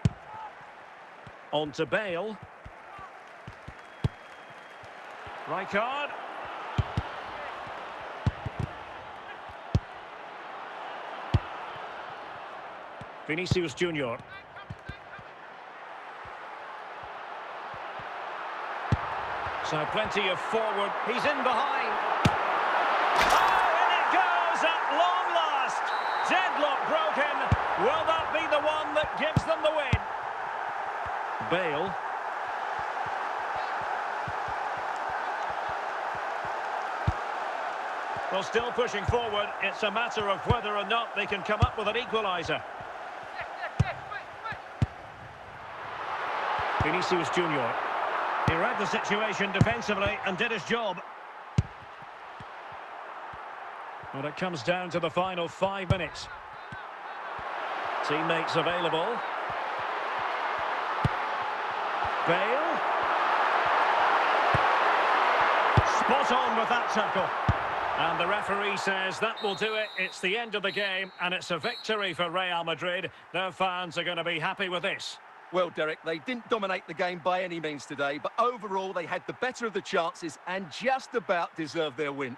On to Bale. Rijkaard. Vinicius Junior. So plenty of forward. He's in behind. Long last, deadlock broken. Will that be the one that gives them the win? Bale. Well, still pushing forward. It's a matter of whether or not they can come up with an equaliser. Vinicius Junior. He read the situation defensively and did his job. Well, it comes down to the final 5 minutes. Teammates available. Bale. Spot on with that tackle. And the referee says that will do it. It's the end of the game, and it's a victory for Real Madrid. Their fans are going to be happy with this. Well, Derek, they didn't dominate the game by any means today, but overall they had the better of the chances and just about deserved their win.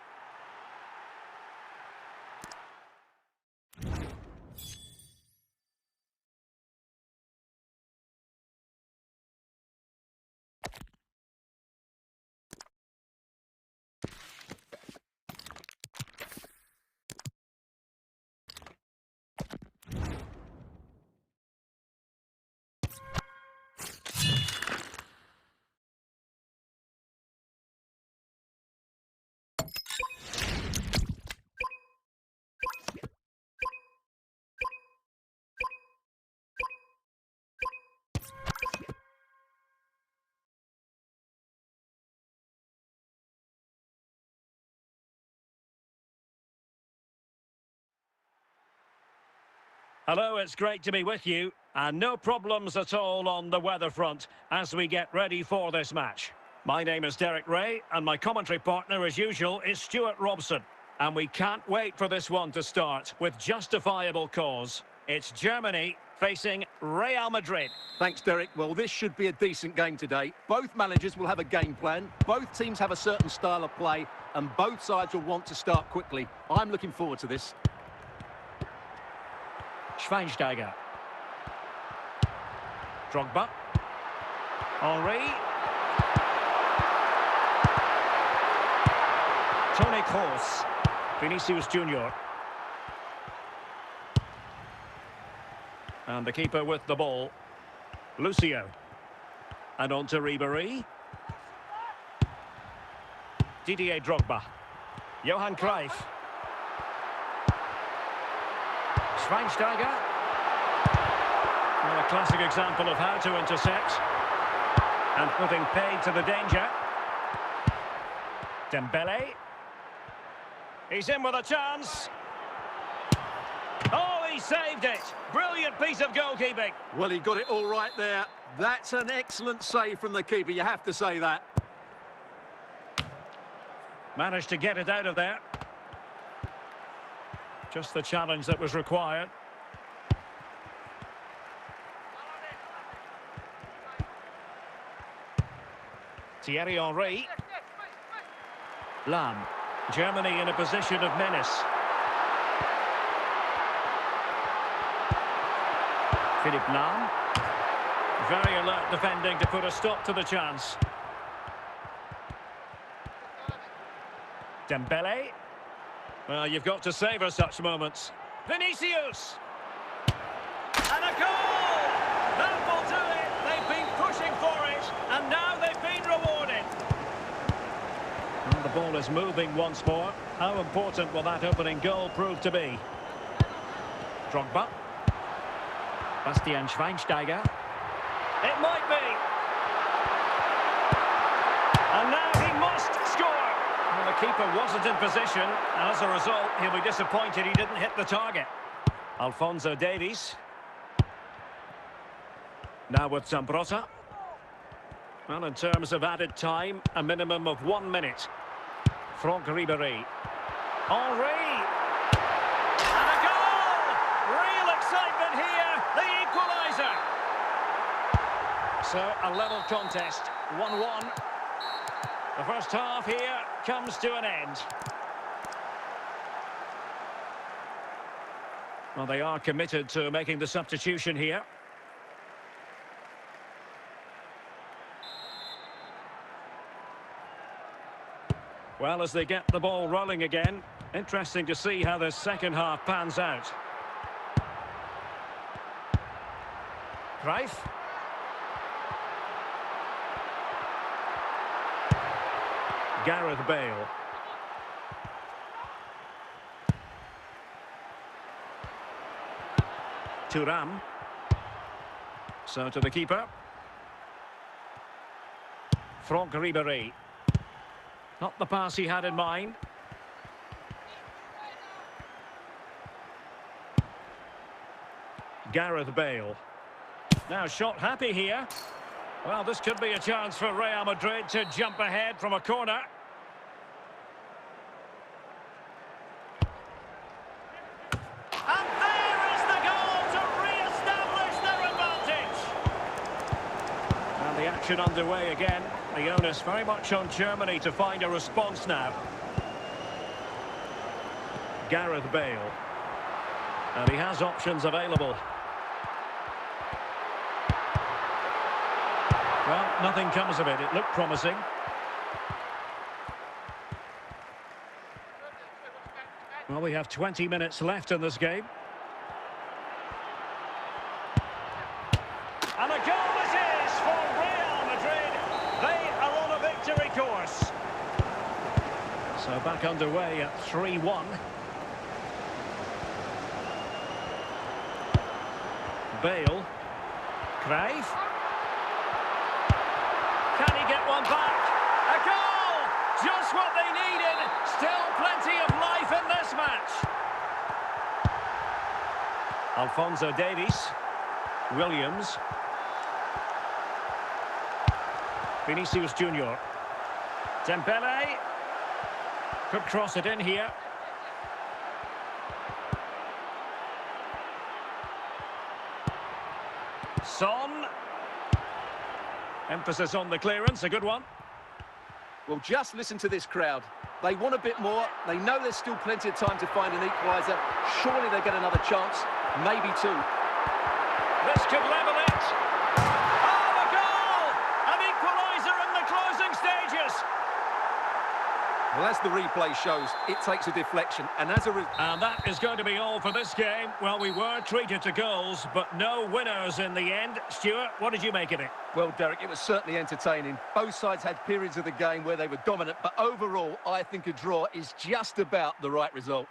Hello, it's great to be with you. And no problems at all on the weather front as we get ready for this match. My name is Derek Ray, and my commentary partner, as usual, is Stuart Robson. And we can't wait for this one to start with justifiable cause. It's Germany facing Real Madrid. Thanks, Derek. Well, this should be a decent game today. Both managers will have a game plan. Both teams have a certain style of play, and both sides will want to start quickly. I'm looking forward to this. Schweinsteiger. Drogba. Henry. Toni Kroos. Vinicius Junior. And the keeper with the ball. Lucio. And on to Ribéry. Didier Drogba. Johan Cruyff. Schweinsteiger. Well, a classic example of how to intercept. And putting paid to the danger. Dembele. He's in with a chance. Oh, he saved it. Brilliant piece of goalkeeping. Well, he got it all right there. That's an excellent save from the keeper, you have to say that. Managed to get it out of there. Just the challenge that was required. Thierry Henry. Lam. Germany in a position of menace. Philipp Lam. Very alert defending to put a stop to the chance. Dembele. Well, you've got to savour such moments. Vinicius! And a goal! That will do it! They've been pushing for it, and now they've been rewarded. And the ball is moving once more. How important will that opening goal prove to be? Drogba. Bastian Schweinsteiger. It might be. And now he must score. Well, the keeper wasn't in position, and as a result, he'll be disappointed he didn't hit the target. Alphonso Davies. Now with Zambrotta. Well, in terms of added time, a minimum of 1 minute. Franck Ribéry. Henry. And a goal! Real excitement here, the equaliser. So, a level contest, 1-1. The first half here comes to an end. Well, they are committed to making the substitution here. Well, as they get the ball rolling again, interesting to see how the second half pans out. Cruyff. Gareth Bale. Thuram. So to the keeper. Franck Ribéry. Not the pass he had in mind. Gareth Bale. Now shot happy here. Well, this could be a chance for Real Madrid to jump ahead from a corner. And there is the goal to re-establish their advantage. And the action underway again. The onus very much on Germany to find a response now. Gareth Bale. And he has options available. Well, nothing comes of it. It looked promising. Well, we have 20 minutes left in this game. And a goal it is for Real Madrid. They are on a victory course. So back underway at 3-1. Bale. Cruyff. Can he get one back? A goal! Just what they needed. Still plenty of life in this match. Alphonso Davies. Williams. Vinicius Junior. Dembele. Could cross it in here. Son. Emphasis on the clearance, a good one. Well, just listen to this crowd. They want a bit more. They know there's still plenty of time to find an equaliser. Surely they get another chance, maybe two. This could level it. Oh, a goal! An equaliser in the closing stages. Well, as the replay shows, it takes a deflection, and as a result... And that is going to be all for this game. Well, we were treated to goals, but no winners in the end. Stuart, what did you make of it? Well, Derek, it was certainly entertaining. Both sides had periods of the game where they were dominant, but overall, I think a draw is just about the right result.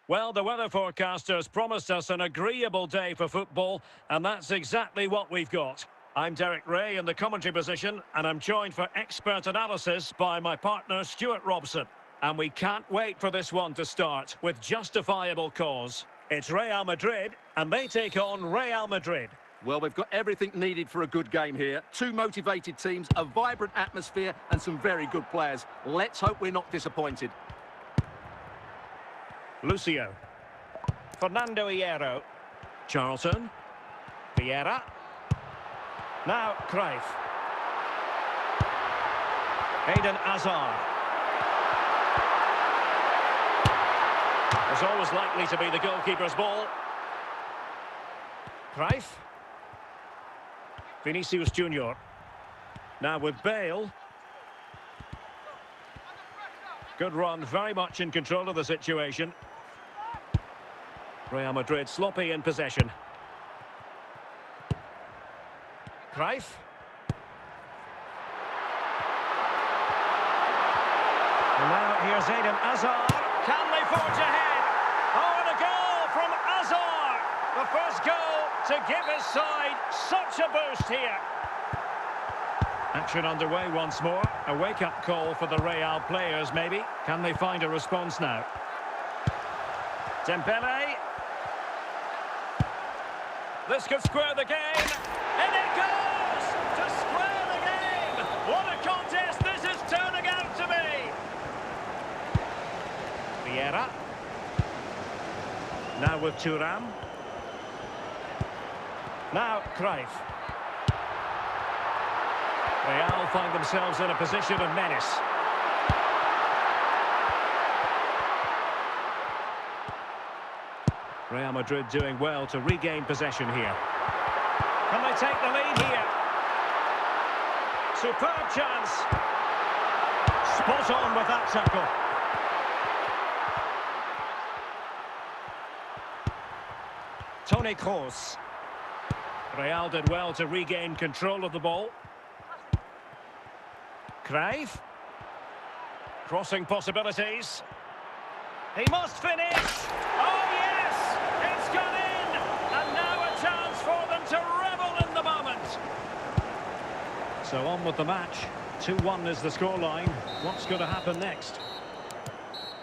Well, the weather forecasters promised us an agreeable day for football, and that's exactly what we've got. I'm Derek Ray in the commentary position, and I'm joined for expert analysis by my partner Stuart Robson. And we can't wait for this one to start with justifiable cause. It's Real Madrid, and they take on Real Madrid. Well, we've got everything needed for a good game here. Two motivated teams, a vibrant atmosphere, and some very good players. Let's hope we're not disappointed. Lucio. Fernando Hierro. Charlton. Vieira. Now Cruyff. Eden Hazard. It's always likely to be the goalkeeper's ball. Cruyff. Vinicius Junior. Now with Bale. Good run, very much in control of the situation. Real Madrid sloppy in possession. Cruyff. And now here's Eden Hazard. Can they forge ahead? Oh, and a goal from Hazard. The first goal to give his side such a boost here. Action underway once more. A wake-up call for the Real players, maybe. Can they find a response now? Dembele. This could square the game. And it goes to square the game. What a contest this is turning out to be. Vieira. Now with Thuram. Now Cruyff. Real find themselves in a position of menace. Real Madrid doing well to regain possession here. Can they take the lead here? Superb chance. Spot on with that tackle. Toni Kroos. Real did well to regain control of the ball. Cruyff. Crossing possibilities. He must finish. Oh, yes! It's gone in! And now a chance for them to revel in the moment. So on with the match. 2-1 is the scoreline. What's going to happen next?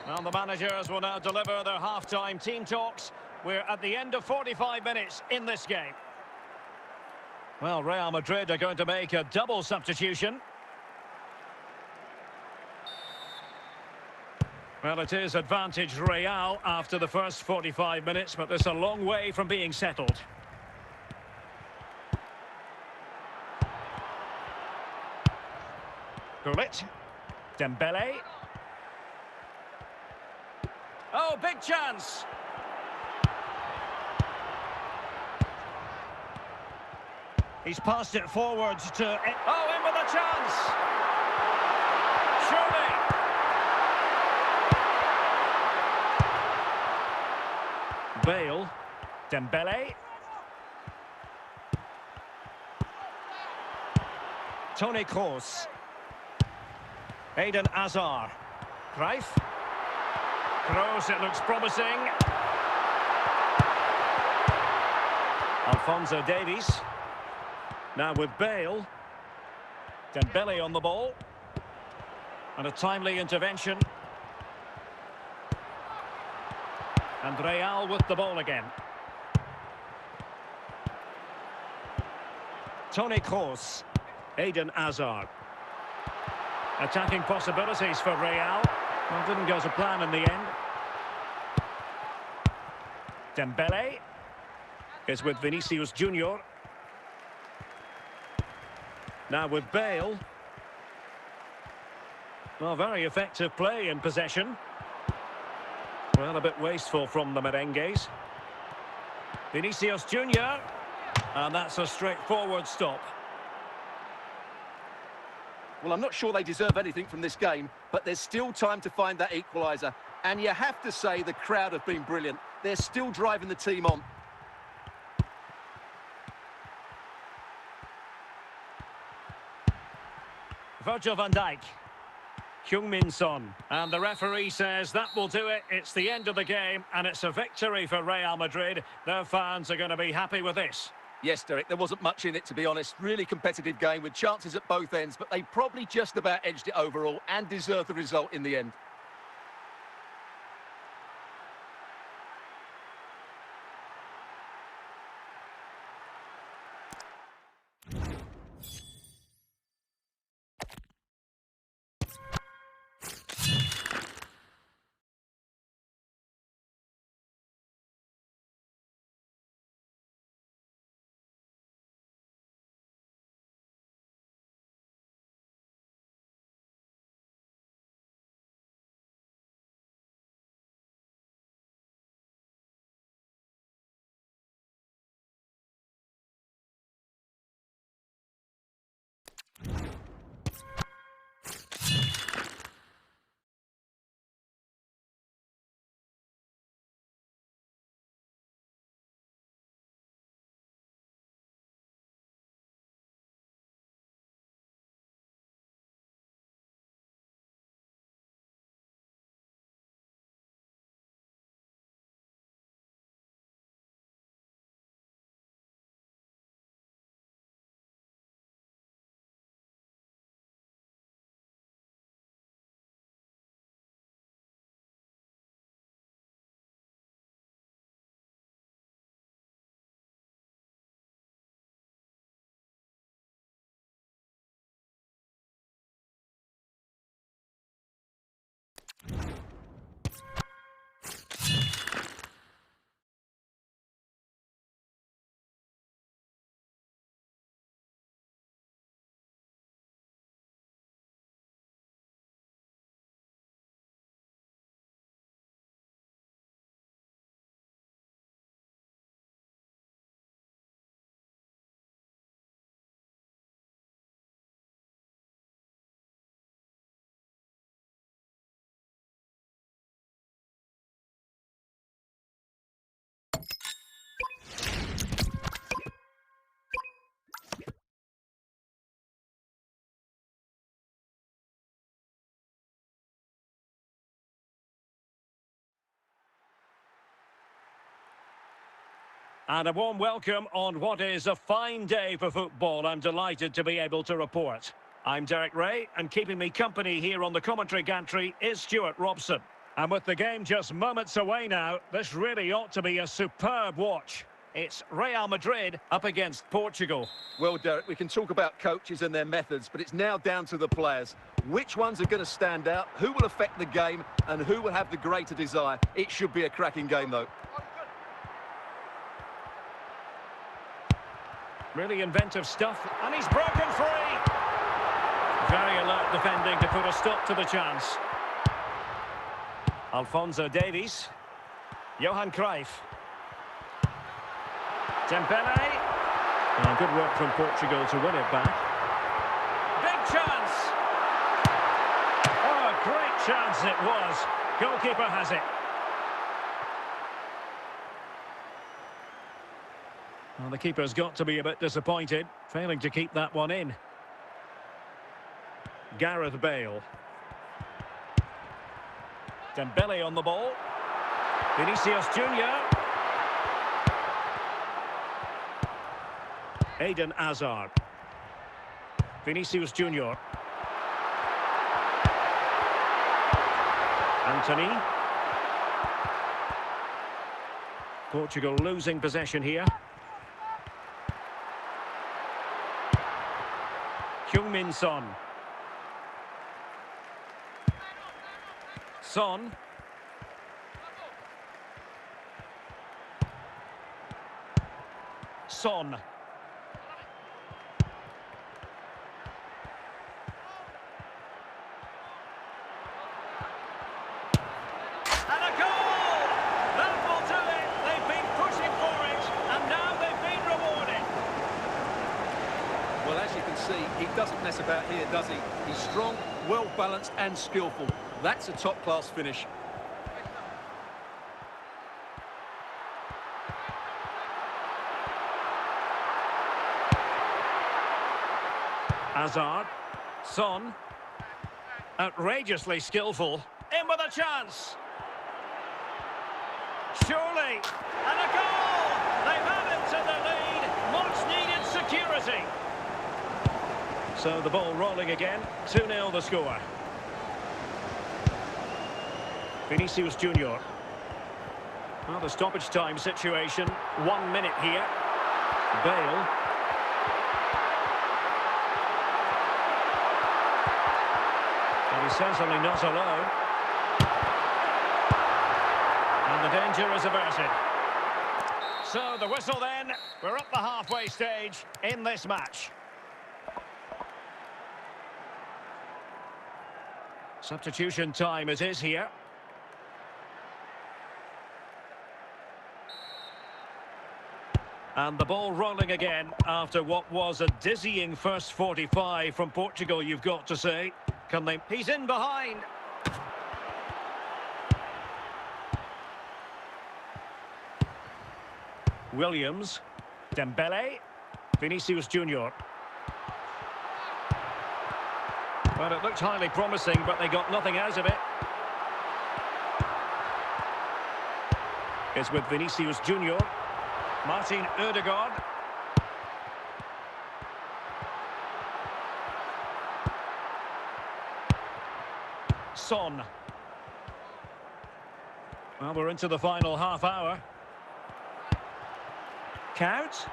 Well, the managers will now deliver their half-time team talks. We're at the end of 45 minutes in this game. Well, Real Madrid are going to make a double substitution. Well, it is advantage Real after the first 45 minutes, but there's a long way from being settled. Gullit. Dembele. Oh, big chance! He's passed it forwards to... Oh, in with a chance! Surely! Bale. Dembele. Toni Kroos. Eden Hazard. Cruyff. Kroos, it looks promising. Alphonso Davies. Now with Bale. Dembele on the ball. And a timely intervention. And Real with the ball again. Toni Kroos. Eden Hazard. Attacking possibilities for Real. Well, didn't go to plan in the end. Dembele is with Vinicius Junior. Now with Bale. Well, very effective play in possession. Well, a bit wasteful from the merengues. Vinicius Junior. And that's a straightforward stop. Well, I'm not sure they deserve anything from this game, but there's still time to find that equaliser. And you have to say the crowd have been brilliant. They're still driving the team on. Virgil van Dijk. Heung-min Son. And the referee says that will do it. It's the end of the game, and it's a victory for Real Madrid. Their fans are going to be happy with this. Yes, Derek, there wasn't much in it, to be honest. Really competitive game with chances at both ends, but they probably just about edged it overall and deserved the result in the end. And a warm welcome on what is a fine day for football. I'm delighted to be able to report. I'm Derek Ray, and keeping me company here on the commentary gantry is Stuart Robson. And with the game just moments away now, this really ought to be a superb watch. It's Real Madrid up against Portugal. Well, Derek, we can talk about coaches and their methods, but it's now down to the players. Which ones are going to stand out, who will affect the game, and who will have the greater desire? It should be a cracking game, though. Really inventive stuff, and he's broken free. Very alert defending to put a stop to the chance. Alphonso Davies. Johan Cruyff. Dembele. Good work from Portugal to win it back. Big chance. Oh, a great chance it was. Goalkeeper has it. Well, the keeper's got to be a bit disappointed, failing to keep that one in. Gareth Bale. Dembele on the ball. Vinicius Junior. Eden Hazard. Vinicius Junior. Anthony. Portugal losing possession here. Heung-min Son. Son. Son. And a goal! That will do it. They've been pushing for it, and now they've been rewarded. Well, as you can see, he doesn't mess about here, does he? He's strong, well-balanced and skillful. That's a top-class finish. Hazard. Son. Outrageously skillful. In with a chance. Surely. And a goal! They've added to the lead. Much-needed security. So the ball rolling again. 2-0 the score. Vinicius Junior. Well, the stoppage time situation. 1 minute here. Bale. And he's certainly not alone. And the danger is averted. So the whistle then. We're up the halfway stage in this match. Substitution time it is here. And the ball rolling again after what was a dizzying first 45 from Portugal, you've got to say. Can they? He's in behind. Williams. Dembele. Vinicius Junior. Well, it looked highly promising, but they got nothing out of it. It's with Vinicius Junior. Martin Ødegaard. Son. Well, we're into the final half hour. Count.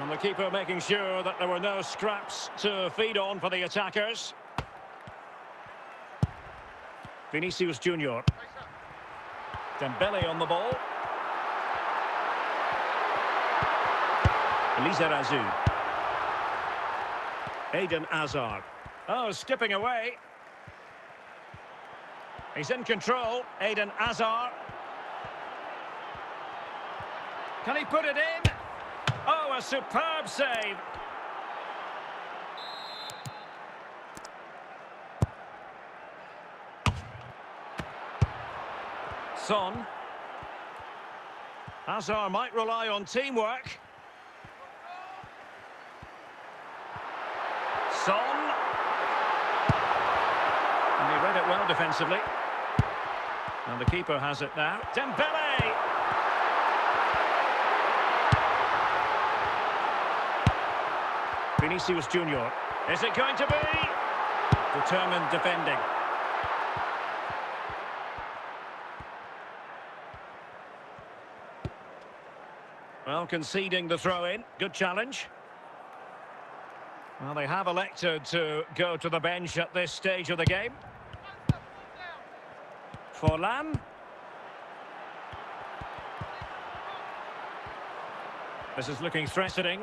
And the keeper making sure that there were no scraps to feed on for the attackers. Vinicius Junior. Dembele on the ball. Lizarazu. Eden Hazard. Oh, skipping away. He's in control. Eden Hazard. Can he put it in? Oh, a superb save. Son. Hazard might rely on teamwork. Son. And he read it well defensively. And the keeper has it now. Dembele! Vinicius Junior. Is it going to be? Determined defending. Well, conceding the throw-in. Good challenge. Well, they have elected to go to the bench at this stage of the game. Forlan. This is looking threatening.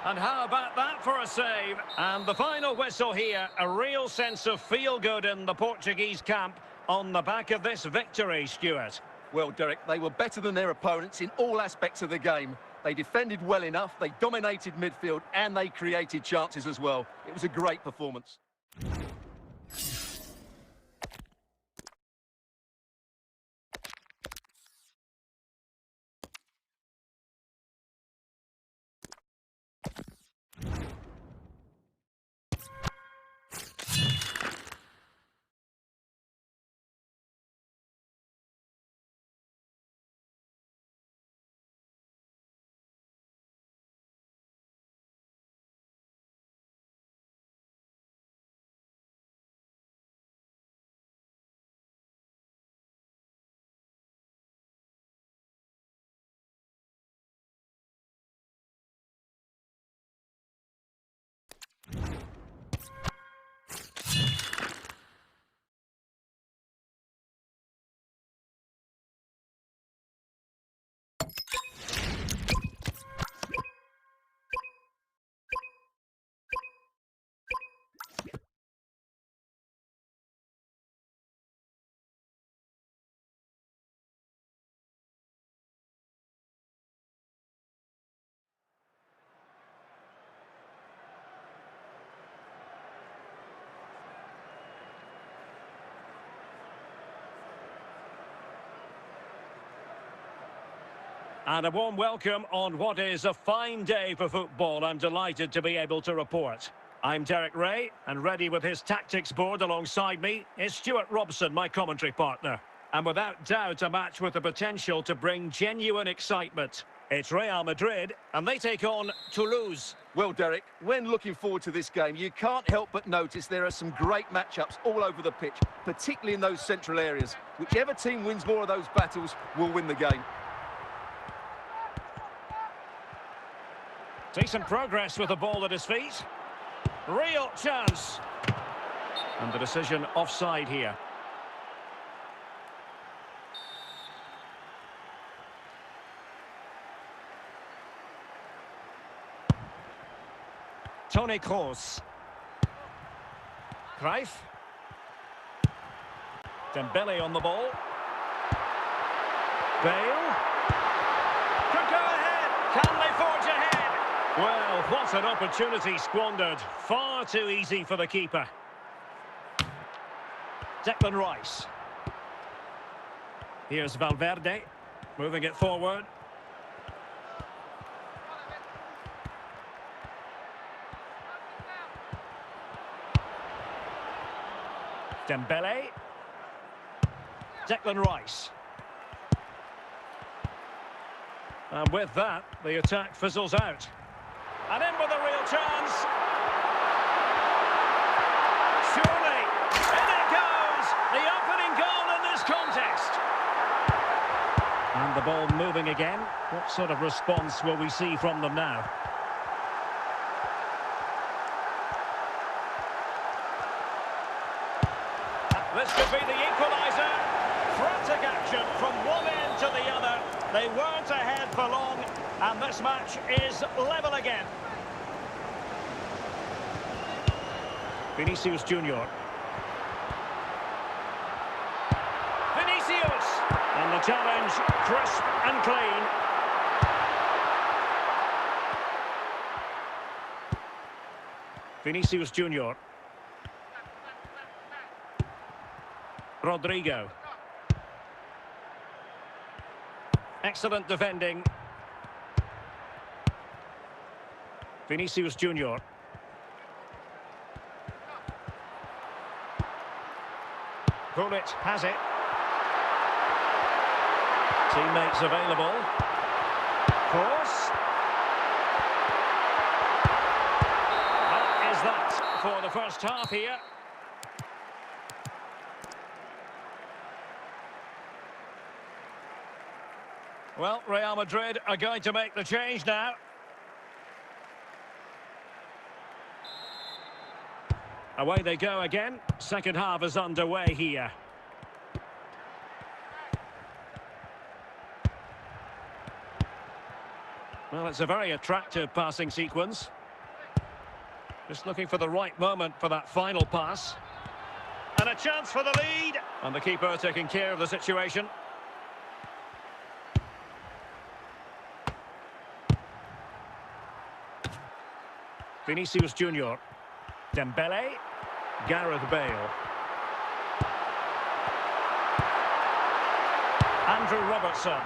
And how about that for a save? And the final whistle here, a real sense of feel-good in the Portuguese camp on the back of this victory, Stuart. Well, Derek, they were better than their opponents in all aspects of the game. They defended well enough, they dominated midfield, and they created chances as well. It was a great performance. And a warm welcome on what is a fine day for football. I'm delighted to be able to report. I'm Derek Ray, and ready with his tactics board alongside me is Stuart Robson, my commentary partner. And without doubt, a match with the potential to bring genuine excitement. It's Real Madrid, and they take on Toulouse. Well, Derek, when looking forward to this game, you can't help but notice there are some great matchups all over the pitch, particularly in those central areas. Whichever team wins more of those battles will win the game. Decent progress with the ball at his feet. Real chance. And the decision offside here. Toni Kroos. Cruyff. Dembele on the ball. Bale. Could go ahead. Can they forge ahead? Well, what an opportunity squandered. Far too easy for the keeper. Declan Rice. Here's Valverde, moving it forward. Dembele. Declan Rice. And with that, the attack fizzles out. And in with a real chance. Surely, in it goes! The opening goal in this contest. And the ball moving again. What sort of response will we see from them now? This could be the equaliser. Frantic action from one end to the other. They weren't ahead for long, and this match is level again. Vinicius Junior. Vinicius! And the challenge, crisp and clean. Vinicius Junior. Rodrigo. Excellent defending. Vinicius Junior. Gullit has it. Teammates available. Cross. That is that for the first half here. Well, Real Madrid are going to make the change now. Away they go again. Second half is underway here. Well, it's a very attractive passing sequence. Just looking for the right moment for that final pass. And a chance for the lead. And the keeper taking care of the situation. Vinicius Junior. Dembele. Gareth Bale. Andrew Robertson.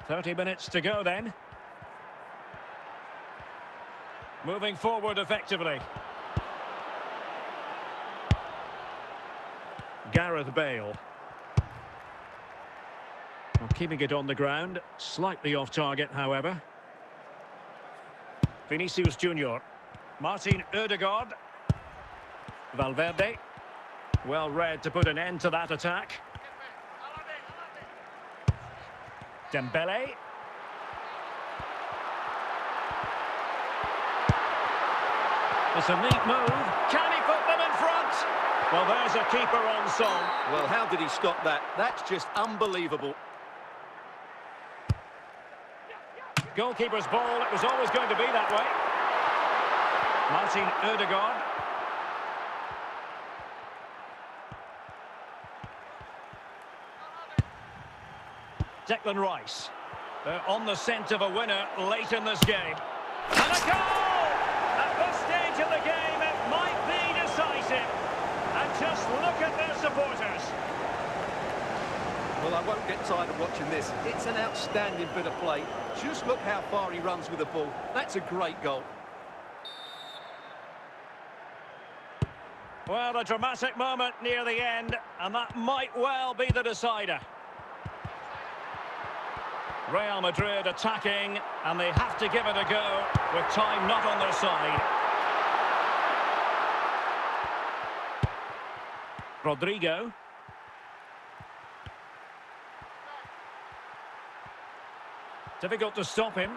30 minutes to go then. Moving forward effectively. Gareth Bale. Well, keeping it on the ground. Slightly off target, however. Vinicius Junior. Martin Ødegaard. Valverde. Well read to put an end to that attack. Dembele. It's a neat move. Can he put them in front? Well, there's a keeper on song. Well, how did he stop that? That's just unbelievable. Goalkeeper's ball. It was always going to be that way. Martin Ødegaard. Declan Rice. They're on the scent of a winner late in this game. And a goal! At this stage of the game, it might be decisive. And just look at their supporters. Well, I won't get tired of watching this. It's an outstanding bit of play. Just look how far he runs with the ball. That's a great goal. Well, a dramatic moment near the end, and that might well be the decider. Real Madrid attacking, and they have to give it a go with time not on their side. Rodrigo. Difficult to stop him.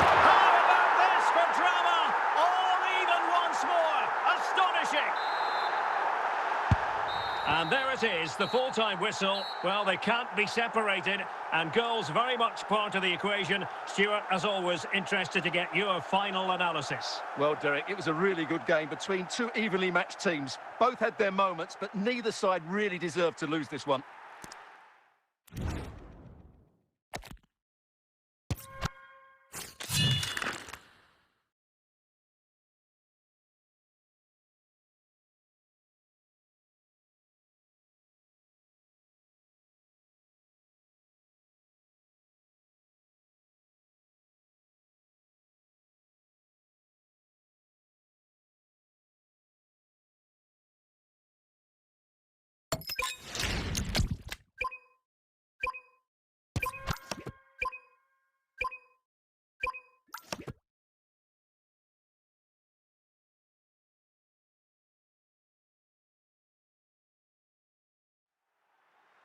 How about this for drama? Or even once more. Astonishing. And there it is, the full-time whistle. Well, they can't be separated, and goals very much part of the equation. Stuart, as always, interested to get your final analysis. Well, Derek, it was a really good game between two evenly matched teams. Both had their moments, but neither side really deserved to lose this one.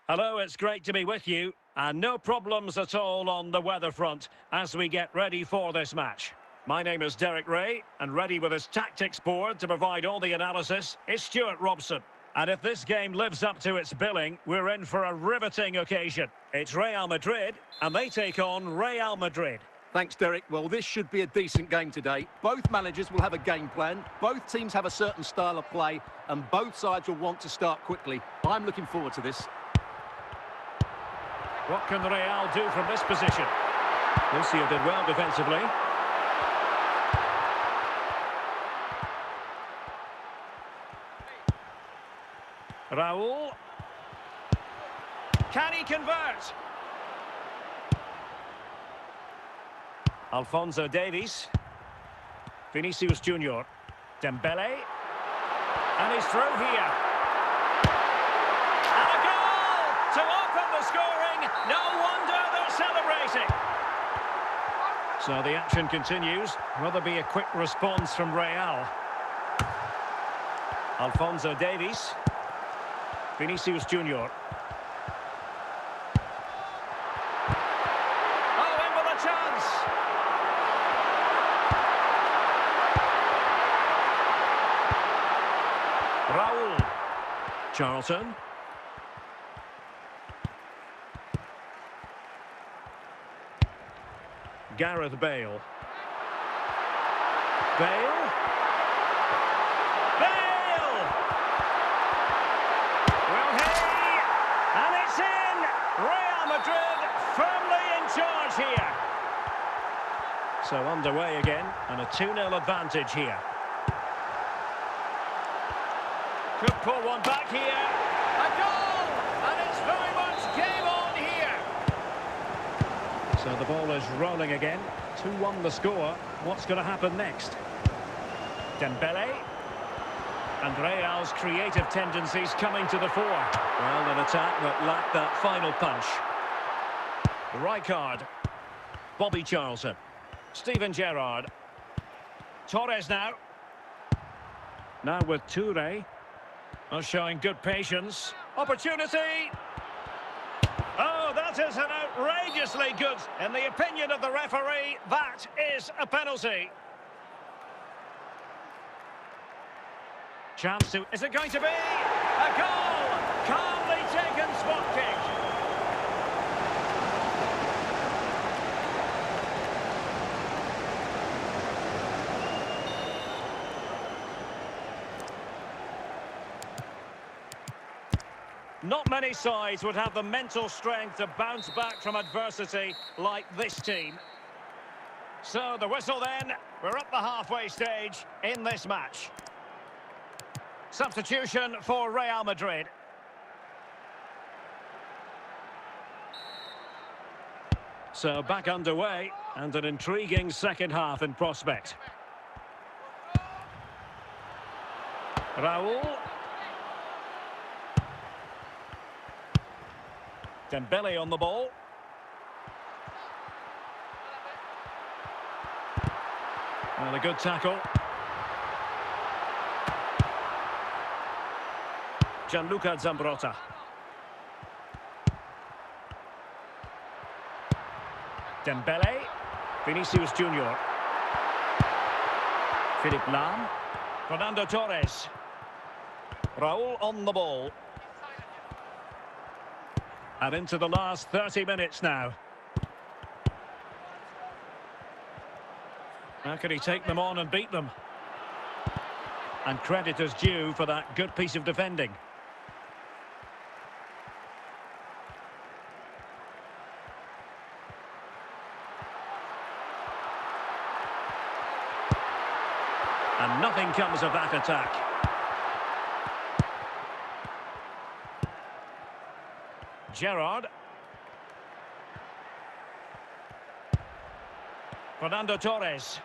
Hello, it's great to be with you, and no problems at all on the weather front as we get ready for this match. My name is Derek Ray, and ready with his tactics board to provide all the analysis is Stuart Robson. And if this game lives up to its billing, we're in for a riveting occasion. It's Real Madrid, and they take on Real Madrid. Thanks, Derek. Well, this should be a decent game today. Both managers will have a game plan, both teams have a certain style of play, and both sides will want to start quickly. I'm looking forward to this. What can Real do from this position? Lucio did well defensively. Raul. Can he convert? Alphonso Davies. Vinicius Junior. Dembele. And he's through here. And a goal to open the scoring. No wonder they're celebrating. So the action continues. Will there be a quick response from Real? Alphonso Davies. Vinicius Junior. Oh, in with a chance. Raul. Charlton. Gareth Bale. Bale. Bale! Will he? And it's in! Real Madrid firmly in charge here. So underway again, and a 2-0 advantage here. Could pull one back here. A goal! And it's very much game on here. So the ball is rolling again. 2-1 the score. What's going to happen next? Dembele. And Real's creative tendencies coming to the fore. Well, an attack that lacked that final punch. Rijkaard. Bobby Charlton. Steven Gerrard. Torres now. Now with Toure. Showing good patience. Opportunity. Oh, that is an outrageously good. In the opinion of the referee, that is a penalty. Chance to... Is it going to be? A goal! Calmly taken spot kick. Not many sides would have the mental strength to bounce back from adversity like this team. So the whistle then. We're at the halfway stage in this match. Substitution for Real Madrid. So back underway and an intriguing second half in prospect. Raul. Dembele on the ball. And a good tackle. Gianluca Zambrotta. Dembele. Vinicius Junior. Philippe Lam. Fernando Torres. Raul on the ball. And into the last 30 minutes now. How can he take them on and beat them? And credit is due for that good piece of defending. And nothing comes of that attack. Gerrard. Fernando Torres.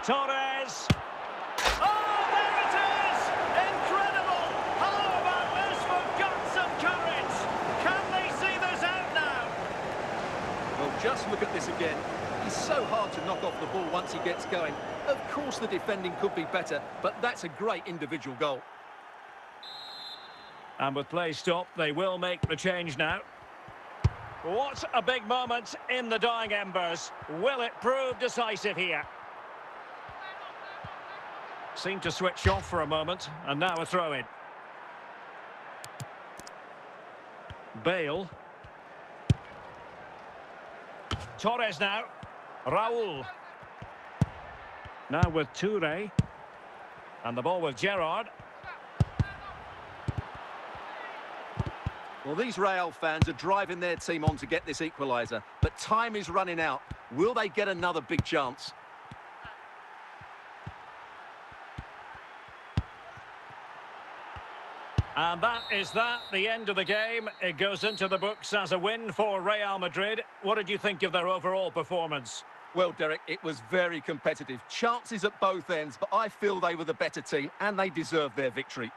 Torres. Oh, there it is! Incredible! How about this for guts and courage? Can they see this out now? Well, just look at this again. He's so hard to knock off the ball once he gets going. Of course the defending could be better, but that's a great individual goal. And with play stopped, they will make the change now. What a big moment in the dying embers. Will it prove decisive here? Seemed to switch off for a moment, and now a throw-in. Bale. Torres now. Raul. Now with Toure. And the ball with Gerrard. Well, these Real fans are driving their team on to get this equaliser, but time is running out. Will they get another big chance? And that is the end of the game. It goes into the books as a win for Real Madrid. What did you think of their overall performance? Well, Derek, it was very competitive. Chances at both ends, but I feel they were the better team and they deserved their victory.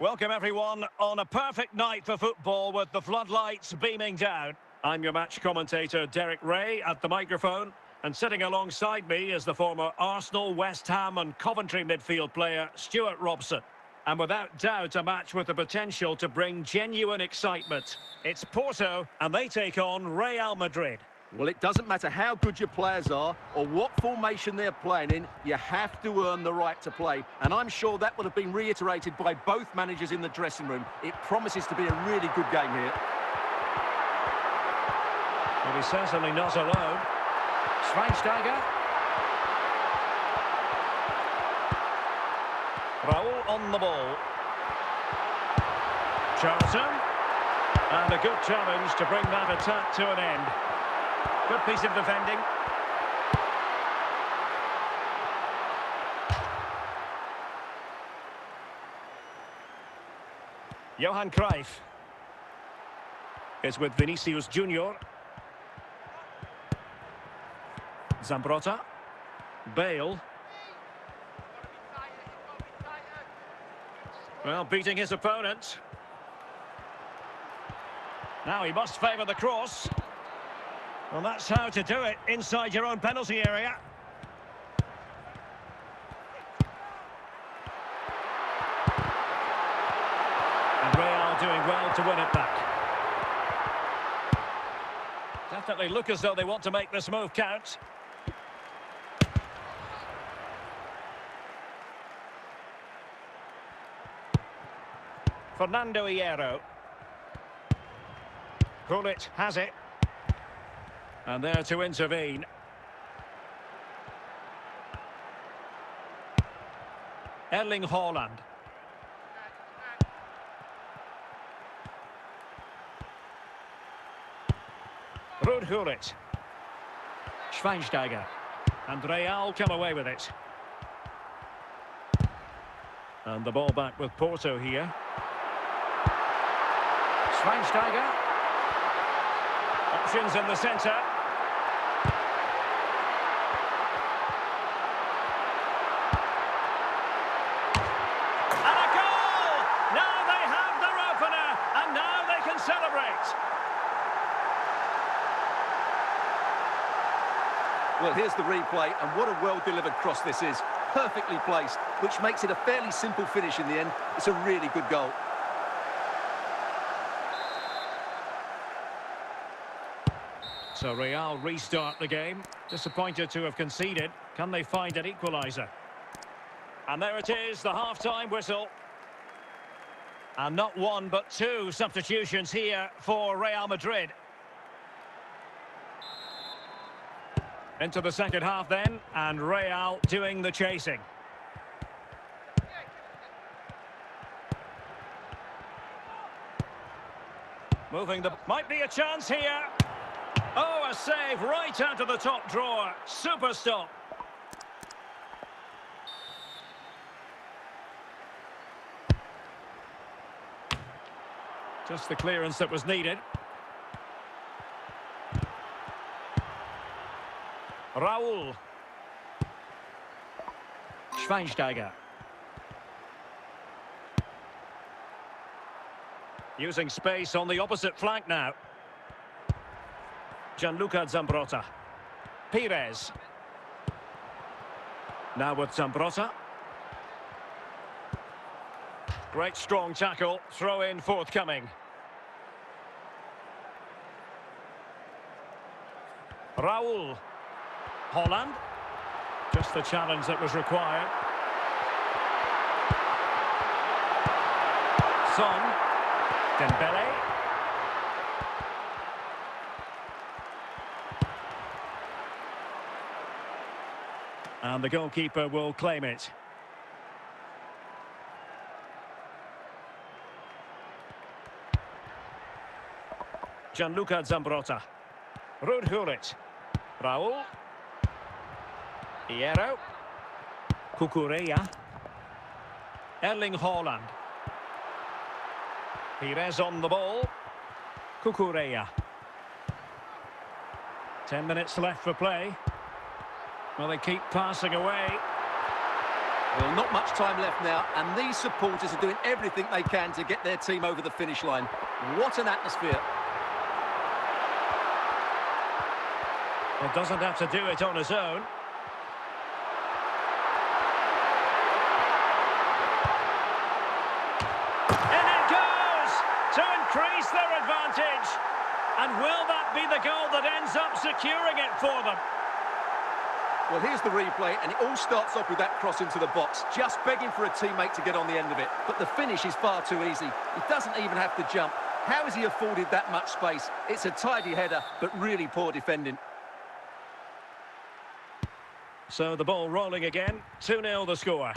Welcome everyone on a perfect night for football with the floodlights beaming down. I'm your match commentator Derek Ray at the microphone, and sitting alongside me is the former Arsenal, West Ham and Coventry midfield player Stuart Robson. And without doubt a match with the potential to bring genuine excitement. It's Porto and they take on Real Madrid. Well, it doesn't matter how good your players are or what formation they're playing in, you have to earn the right to play. And I'm sure that would have been reiterated by both managers in the dressing room. It promises to be a really good game here. Well, he's certainly not alone. Schweinsteiger. Raul on the ball. Charlton. And a good challenge to bring that attack to an end. Good piece of defending. Johan Cruyff is with Vinicius Junior. Zambrotta. Bale. Well, beating his opponent. Now he must favour the cross. Well, that's how to do it inside your own penalty area. And Real doing well to win it back. Definitely look as though they want to make this move count. Fernando Hierro. Gullit has it. And there to intervene. Erling Haaland. Ruud Gullit. Schweinsteiger. And Real come away with it. And the ball back with Porto here. Schweinsteiger. Options in the centre. And a goal! Now they have their opener, and now they can celebrate. Well, here's the replay, and what a well-delivered cross this is. Perfectly placed, which makes it a fairly simple finish in the end. It's a really good goal. So Real restart the game. Disappointed to have conceded. Can they find an equaliser? And there it is, the half-time whistle. And not one, but two substitutions here for Real Madrid. Into the second half then, and Real doing the chasing. Moving the... Might be a chance here. Oh, a save right out of the top drawer. Super stop. Just the clearance that was needed. Raul. Schweinsteiger. Using space on the opposite flank now. Gianluca Zambrotta. Pires. Now with Zambrotta. Great strong tackle. Throw in forthcoming. Raul. Haaland. Just the challenge that was required. Son. Dembele. And the goalkeeper will claim it. Gianluca Zambrotta. Ruud Gullit. Raul. Hierro. Cucurella. Erling Haaland. Pires on the ball. Cucurella. 10 minutes left for play. Well, they keep passing away. Well, not much time left now, and these supporters are doing everything they can to get their team over the finish line. What an atmosphere. It doesn't have to do it on its own. And it goes to increase their advantage. And will that be the goal that ends up securing it for them? Well, here's the replay, and it all starts off with that cross into the box, just begging for a teammate to get on the end of it. But the finish is far too easy. He doesn't even have to jump. How has he afforded that much space? It's a tidy header, but really poor defending. So the ball rolling again, 2-0 the score.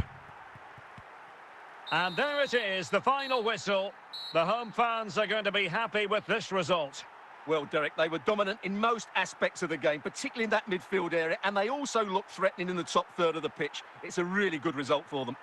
And there it is, the final whistle. The home fans are going to be happy with this result. Well, Derek, they were dominant in most aspects of the game, particularly in that midfield area, and they also looked threatening in the top third of the pitch. It's a really good result for them.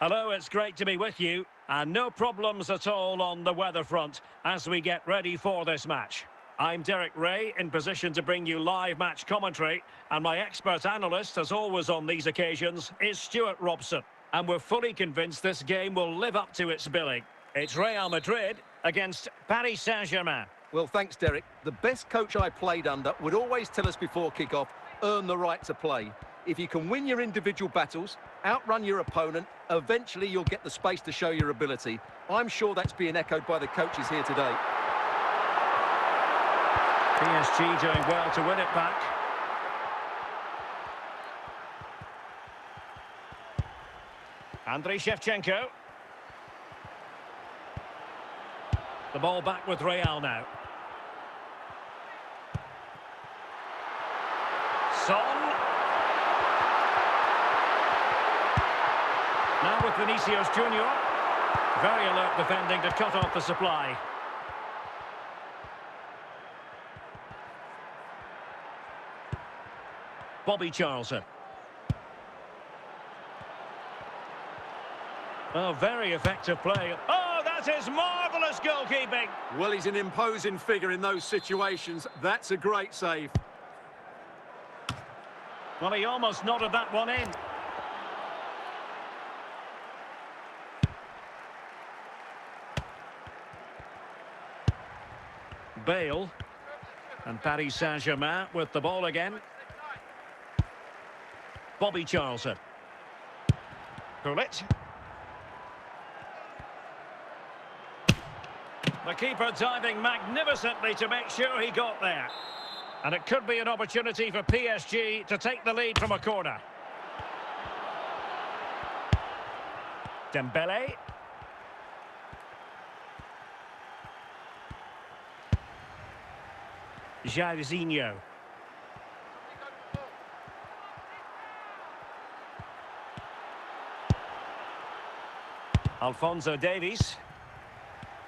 Hello, it's great to be with you, and no problems at all on the weather front as we get ready for this match. I'm Derek Ray, in position to bring you live match commentary, and my expert analyst, as always on these occasions, is Stuart Robson. And we're fully convinced this game will live up to its billing. It's Real Madrid against Paris Saint-Germain. Well, thanks, Derek. The best coach I played under would always tell us before kick-off, earn the right to play. If you can win your individual battles, outrun your opponent, eventually you'll get the space to show your ability. I'm sure that's being echoed by the coaches here today. PSG doing well to win it back. Andriy Shevchenko. The ball back with Real now. Son. Now with Vinicius Junior. Very alert defending to cut off the supply. Bobby Charlton. Oh, very effective play. Oh, that is marvellous goalkeeping. Well, he's an imposing figure in those situations. That's a great save. Well, he almost nodded that one in. Bale. And Paris Saint-Germain with the ball again. Bobby Charlton. Pullet. The keeper diving magnificently to make sure he got there. And it could be an opportunity for PSG to take the lead from a corner. Dembele. Jairzinho. Alphonso Davies.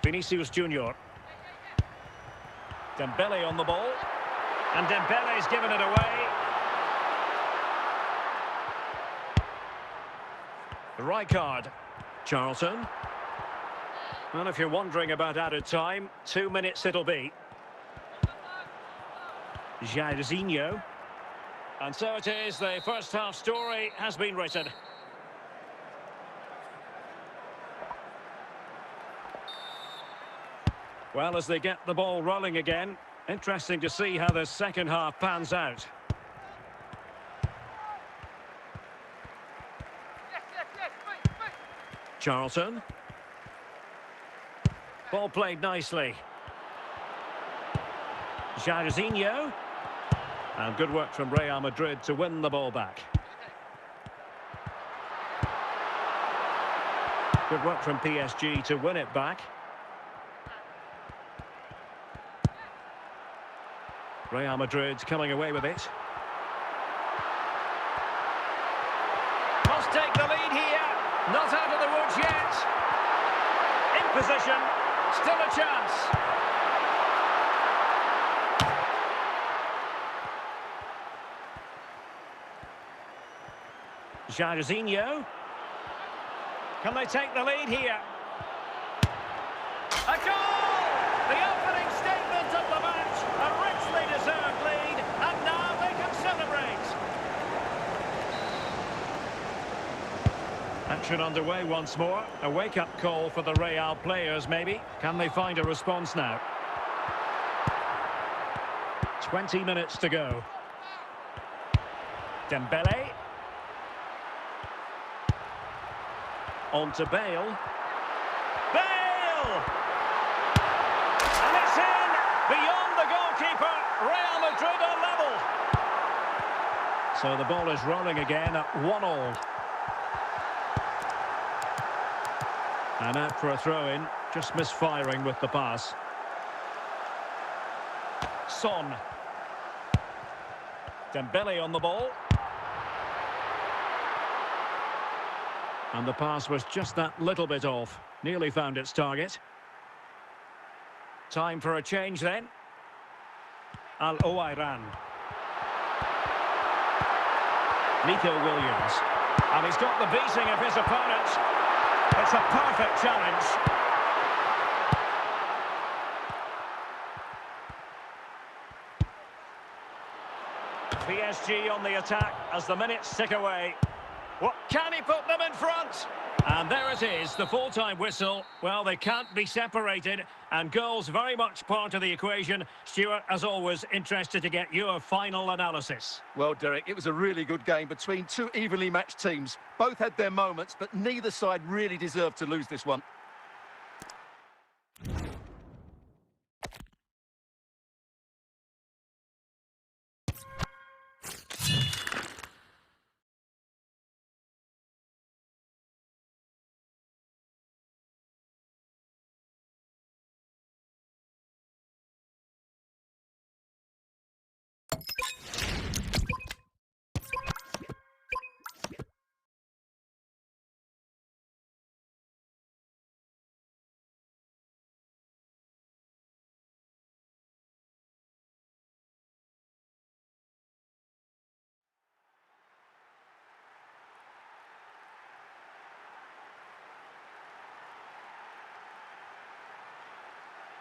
Vinicius Junior. Dembele on the ball. And Dembele's given it away. Rijkaard. Charlton. Well, if you're wondering about added time, 2 minutes it'll be. Jairzinho. And so it is, the first half story has been written. Well, as they get the ball rolling again, interesting to see how the second half pans out. Charlton. Ball played nicely. Jairzinho. And good work from Real Madrid to win the ball back. Good work from PSG to win it back. Real Madrid coming away with it. Must take the lead here. Not out of the woods yet. In position. Still a chance. Jairzinho. Can they take the lead here? A goal! The opening statement of the match. A richly deserved lead. And now they can celebrate. Action underway once more. A wake-up call for the Real players, maybe. Can they find a response now? 20 minutes to go. Dembele. On to Bale. Bale! And it's in! Beyond the goalkeeper, Real Madrid are level. So the ball is rolling again at 1-1. And out for a throw-in, just misfiring with the pass. Son. Dembele on the ball. And the pass was just that little bit off. Nearly found its target. Time for a change then. Al-Owairan. Nico Williams. And he's got the beating of his opponent. It's a perfect challenge. PSG on the attack as the minutes tick away. What can he put them in front? And there it is, the full-time whistle. Well, they can't be separated, and goals very much part of the equation. Stuart, as always, interested to get your final analysis. Well, Derek, it was a really good game between two evenly matched teams. Both had their moments, but neither side really deserved to lose this one.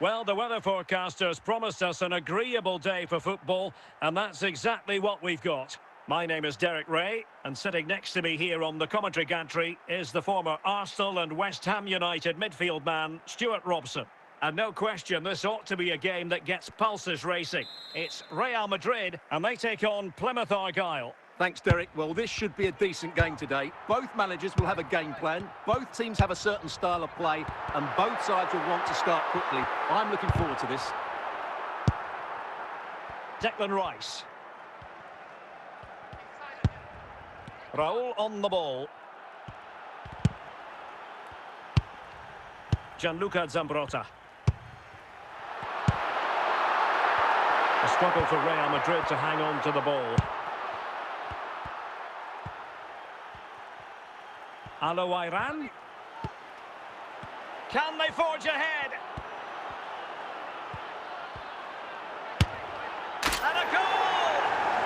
Well, the weather forecasters promised us an agreeable day for football, and that's exactly what we've got. My name is Derek Ray, and sitting next to me here on the commentary gantry is the former Arsenal and West Ham United midfield man, Stuart Robson. And no question, this ought to be a game that gets pulses racing. It's Real Madrid, and they take on Plymouth Argyle. Thanks, Derek. Well, this should be a decent game today. Both managers will have a game plan. Both teams have a certain style of play, and both sides will want to start quickly. I'm looking forward to this. Declan Rice. Raul on the ball. Gianluca Zambrotta. A struggle for Real Madrid to hang on to the ball. Aloiran. Can they forge ahead? And a goal!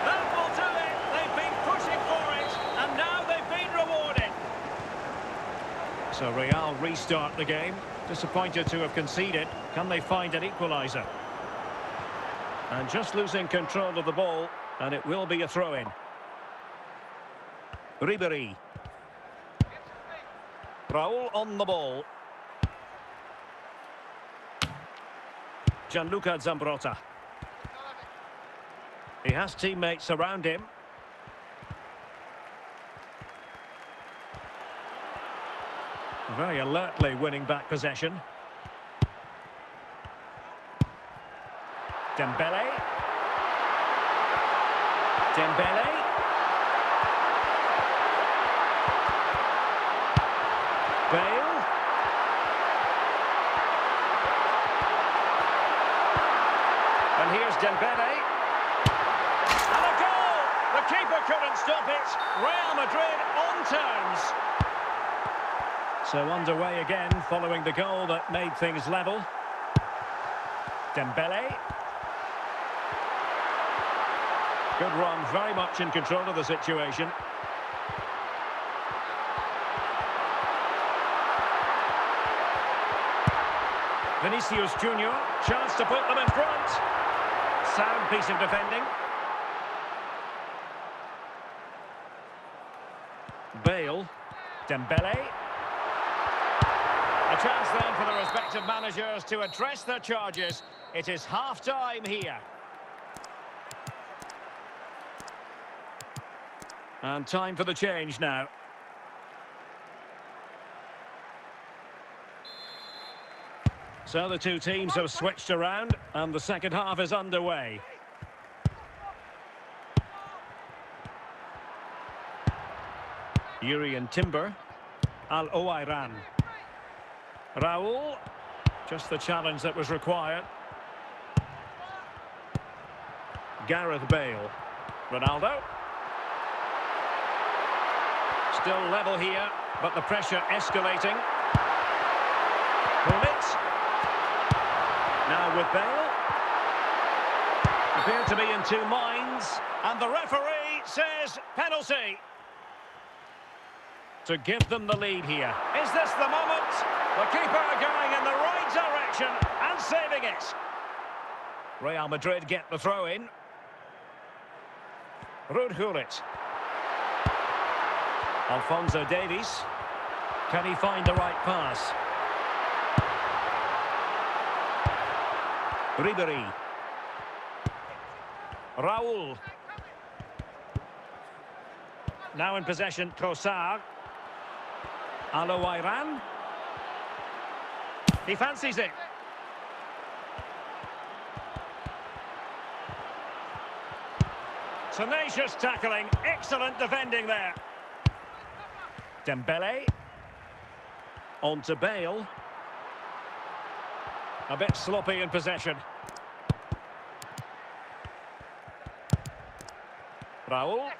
That will do it. They've been pushing for it, and now they've been rewarded. So Real restart the game. Disappointed to have conceded. Can they find an equaliser? And just losing control of the ball, and it will be a throw-in. Ribéry. Raul on the ball. Gianluca Zambrotta. He has teammates around him. Very alertly winning back possession. Dembele. Dembele. Bale. And here's Dembele. And a goal! The keeper couldn't stop it. Real Madrid on terms. So underway again following the goal that made things level. Dembele. Good run, very much in control of the situation. Vinicius Junior, chance to put them in front. Sound piece of defending. Bale. Dembele. A chance then for the respective managers to address their charges. It is half-time here. And time for the change now. So the two teams have switched around, and the second half is underway. Urian Timber. Al-Owairan. Raul. Just the challenge that was required. Gareth Bale. Ronaldo. Still level here, but the pressure escalating. Gullit. Now with Bale. Appear to be in two minds, and the referee says penalty. To give them the lead here. Is this the moment? The keeper going in the right direction and saving it. Real Madrid get the throw in. Ruud Gullit. Alphonso Davies. Can he find the right pass? Ribéry. Raul. Now in possession, Trossard. Aloiran. He fancies it. Tenacious tackling, excellent defending there. Dembele. On to Bale. A bit sloppy in possession. Raul.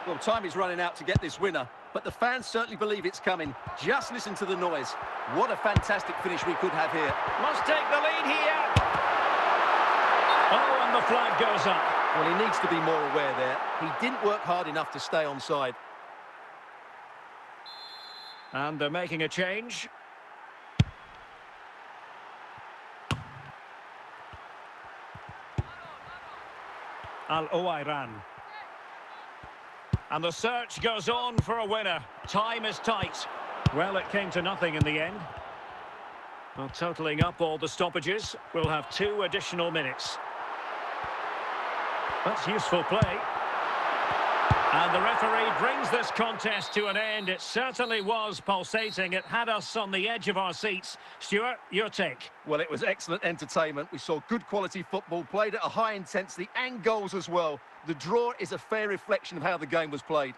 Well, time is running out to get this winner, but the fans certainly believe it's coming. Just listen to the noise. What a fantastic finish we could have here. Must take the lead here. Oh, and the flag goes up. Well, he needs to be more aware there. He didn't work hard enough to stay onside. And they're making a change. Al-Owairan. And the search goes on for a winner. Time is tight. Well, it came to nothing in the end. Well, totalling up all the stoppages, we'll have 2 additional minutes. That's useful play. And the referee brings this contest to an end. It certainly was pulsating. It had us on the edge of our seats. Stuart, your take? Well, it was excellent entertainment. We saw good quality football, played at a high intensity and goals as well. The draw is a fair reflection of how the game was played.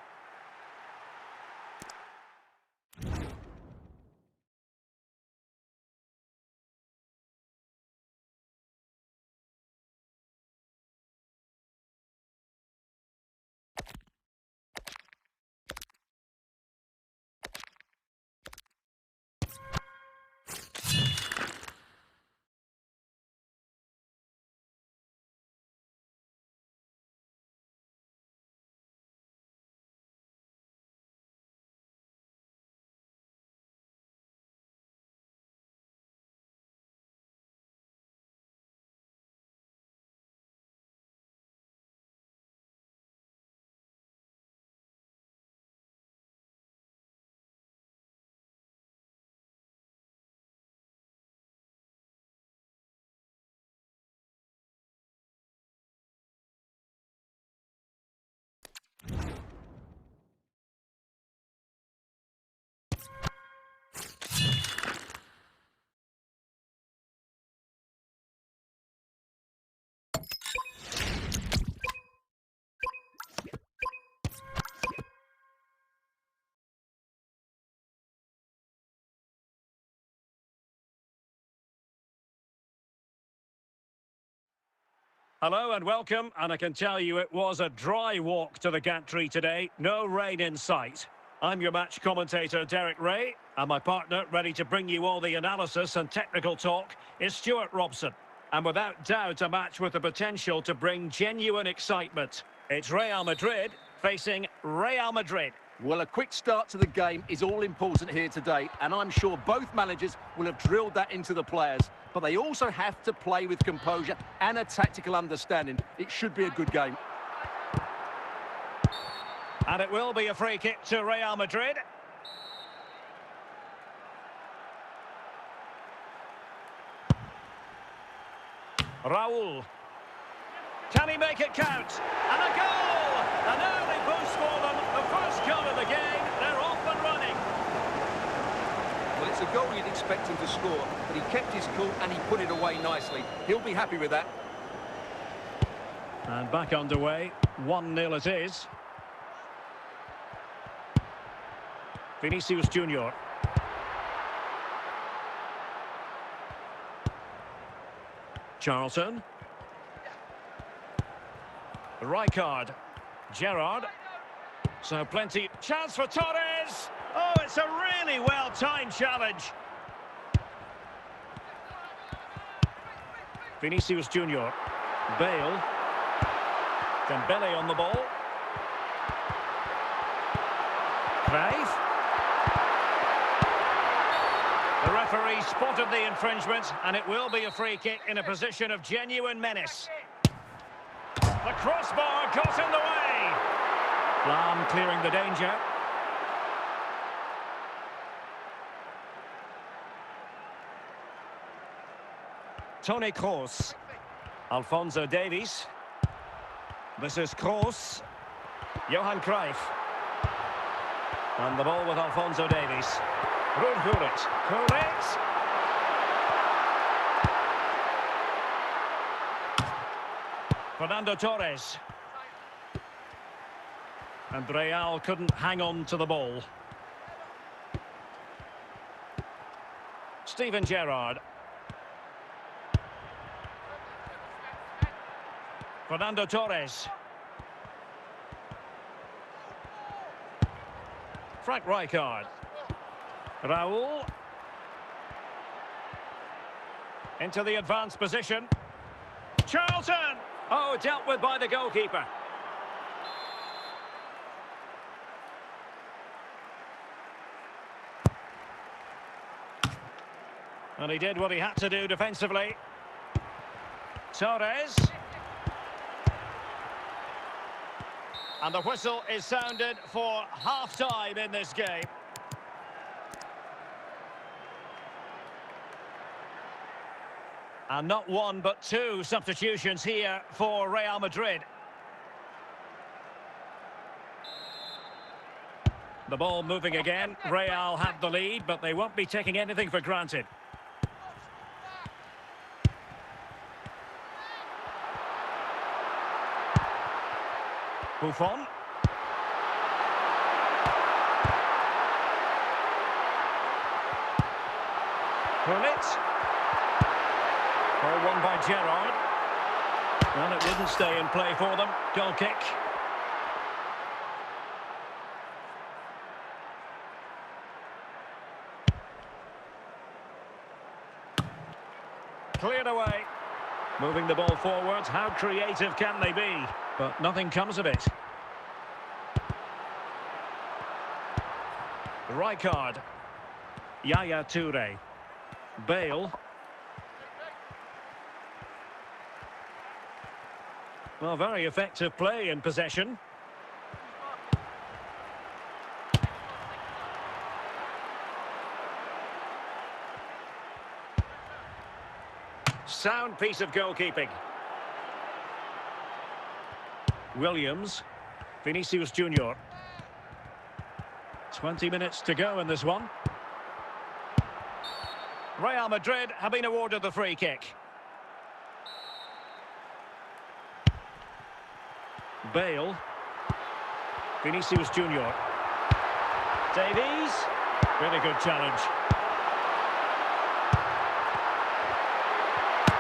Hello and welcome, and I can tell you it was a dry walk to the gantry today. No rain in sight. I'm your match commentator, Derek Ray, and my partner, ready to bring you all the analysis and technical talk, is Stuart Robson. And without doubt, a match with the potential to bring genuine excitement. It's Real Madrid facing Real Madrid. Well, a quick start to the game is all important here today, and I'm sure both managers will have drilled that into the players. But they also have to play with composure and a tactical understanding. It should be a good game. And it will be a free kick to Real Madrid. Raul. Can he make it count? And a goal! An early boost for them. The first goal of the game. They're off and running. Well, it's a goal you'd expect him to score, but he kept his cool and he put it away nicely. He'll be happy with that. And back underway. 1-0 it is. Vinicius Junior. Charlton. Rijkaard. Gerrard. So plenty. Chance for Torres. Oh, it's a really well-timed challenge. Vinicius Junior. Bale. Dembele on the ball. Cruyff. The referee spotted the infringement, and it will be a free kick in a position of genuine menace. The crossbar got in the way. Lam clearing the danger. Toni Kroos. Alphonso Davies. This is Kroos. Johan Cruyff. And the ball with Alphonso Davies. Gullit. Correct. Fernando Torres. And Real couldn't hang on to the ball. Steven Gerrard. Fernando Torres. Frank Rijkaard. Raul. Into the advanced position. Charlton! Oh, dealt with by the goalkeeper. And he did what he had to do defensively. Torres. And the whistle is sounded for half-time in this game. And not one but two substitutions here for Real Madrid. The ball moving again. Real have the lead, but they won't be taking anything for granted. Buffon. Pullet. Ball won by Gerrard. Well, it didn't stay in play for them. Goal kick. Cleared away. Moving the ball forwards. How creative can they be? But nothing comes of it. Rijkaard. Yaya Toure. Bale. Well, very effective play in possession. Sound piece of goalkeeping. Williams. Vinicius Junior. 20 minutes to go in this one. Real Madrid have been awarded the free kick. Bale. Vinicius Junior. Davies. Really good challenge.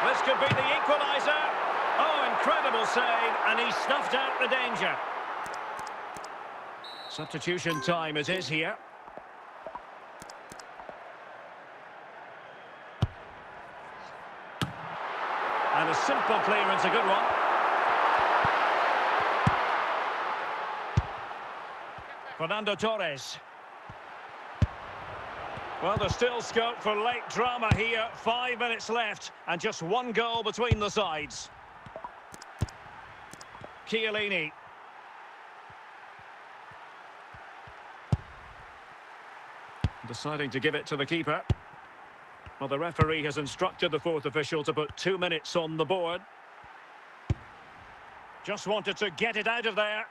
This could be the equaliser. Oh, incredible save, and he snuffed out the danger. Substitution time it is here. And a simple clearance, a good one. Fernando Torres. Well, there's still scope for late drama here. 5 minutes left and just one goal between the sides. Chiellini. Deciding to give it to the keeper. Well, the referee has instructed the fourth official to put 2 minutes on the board. Just wanted to get it out of there.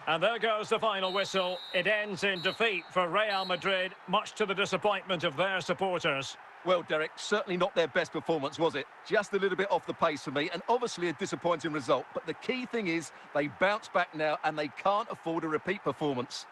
And there goes the final whistle. It ends in defeat for Real Madrid, much to the disappointment of their supporters. Well, Derek, certainly not their best performance, was it? Just a little bit off the pace for me, and obviously a disappointing result. But the key thing is they bounce back now, and they can't afford a repeat performance.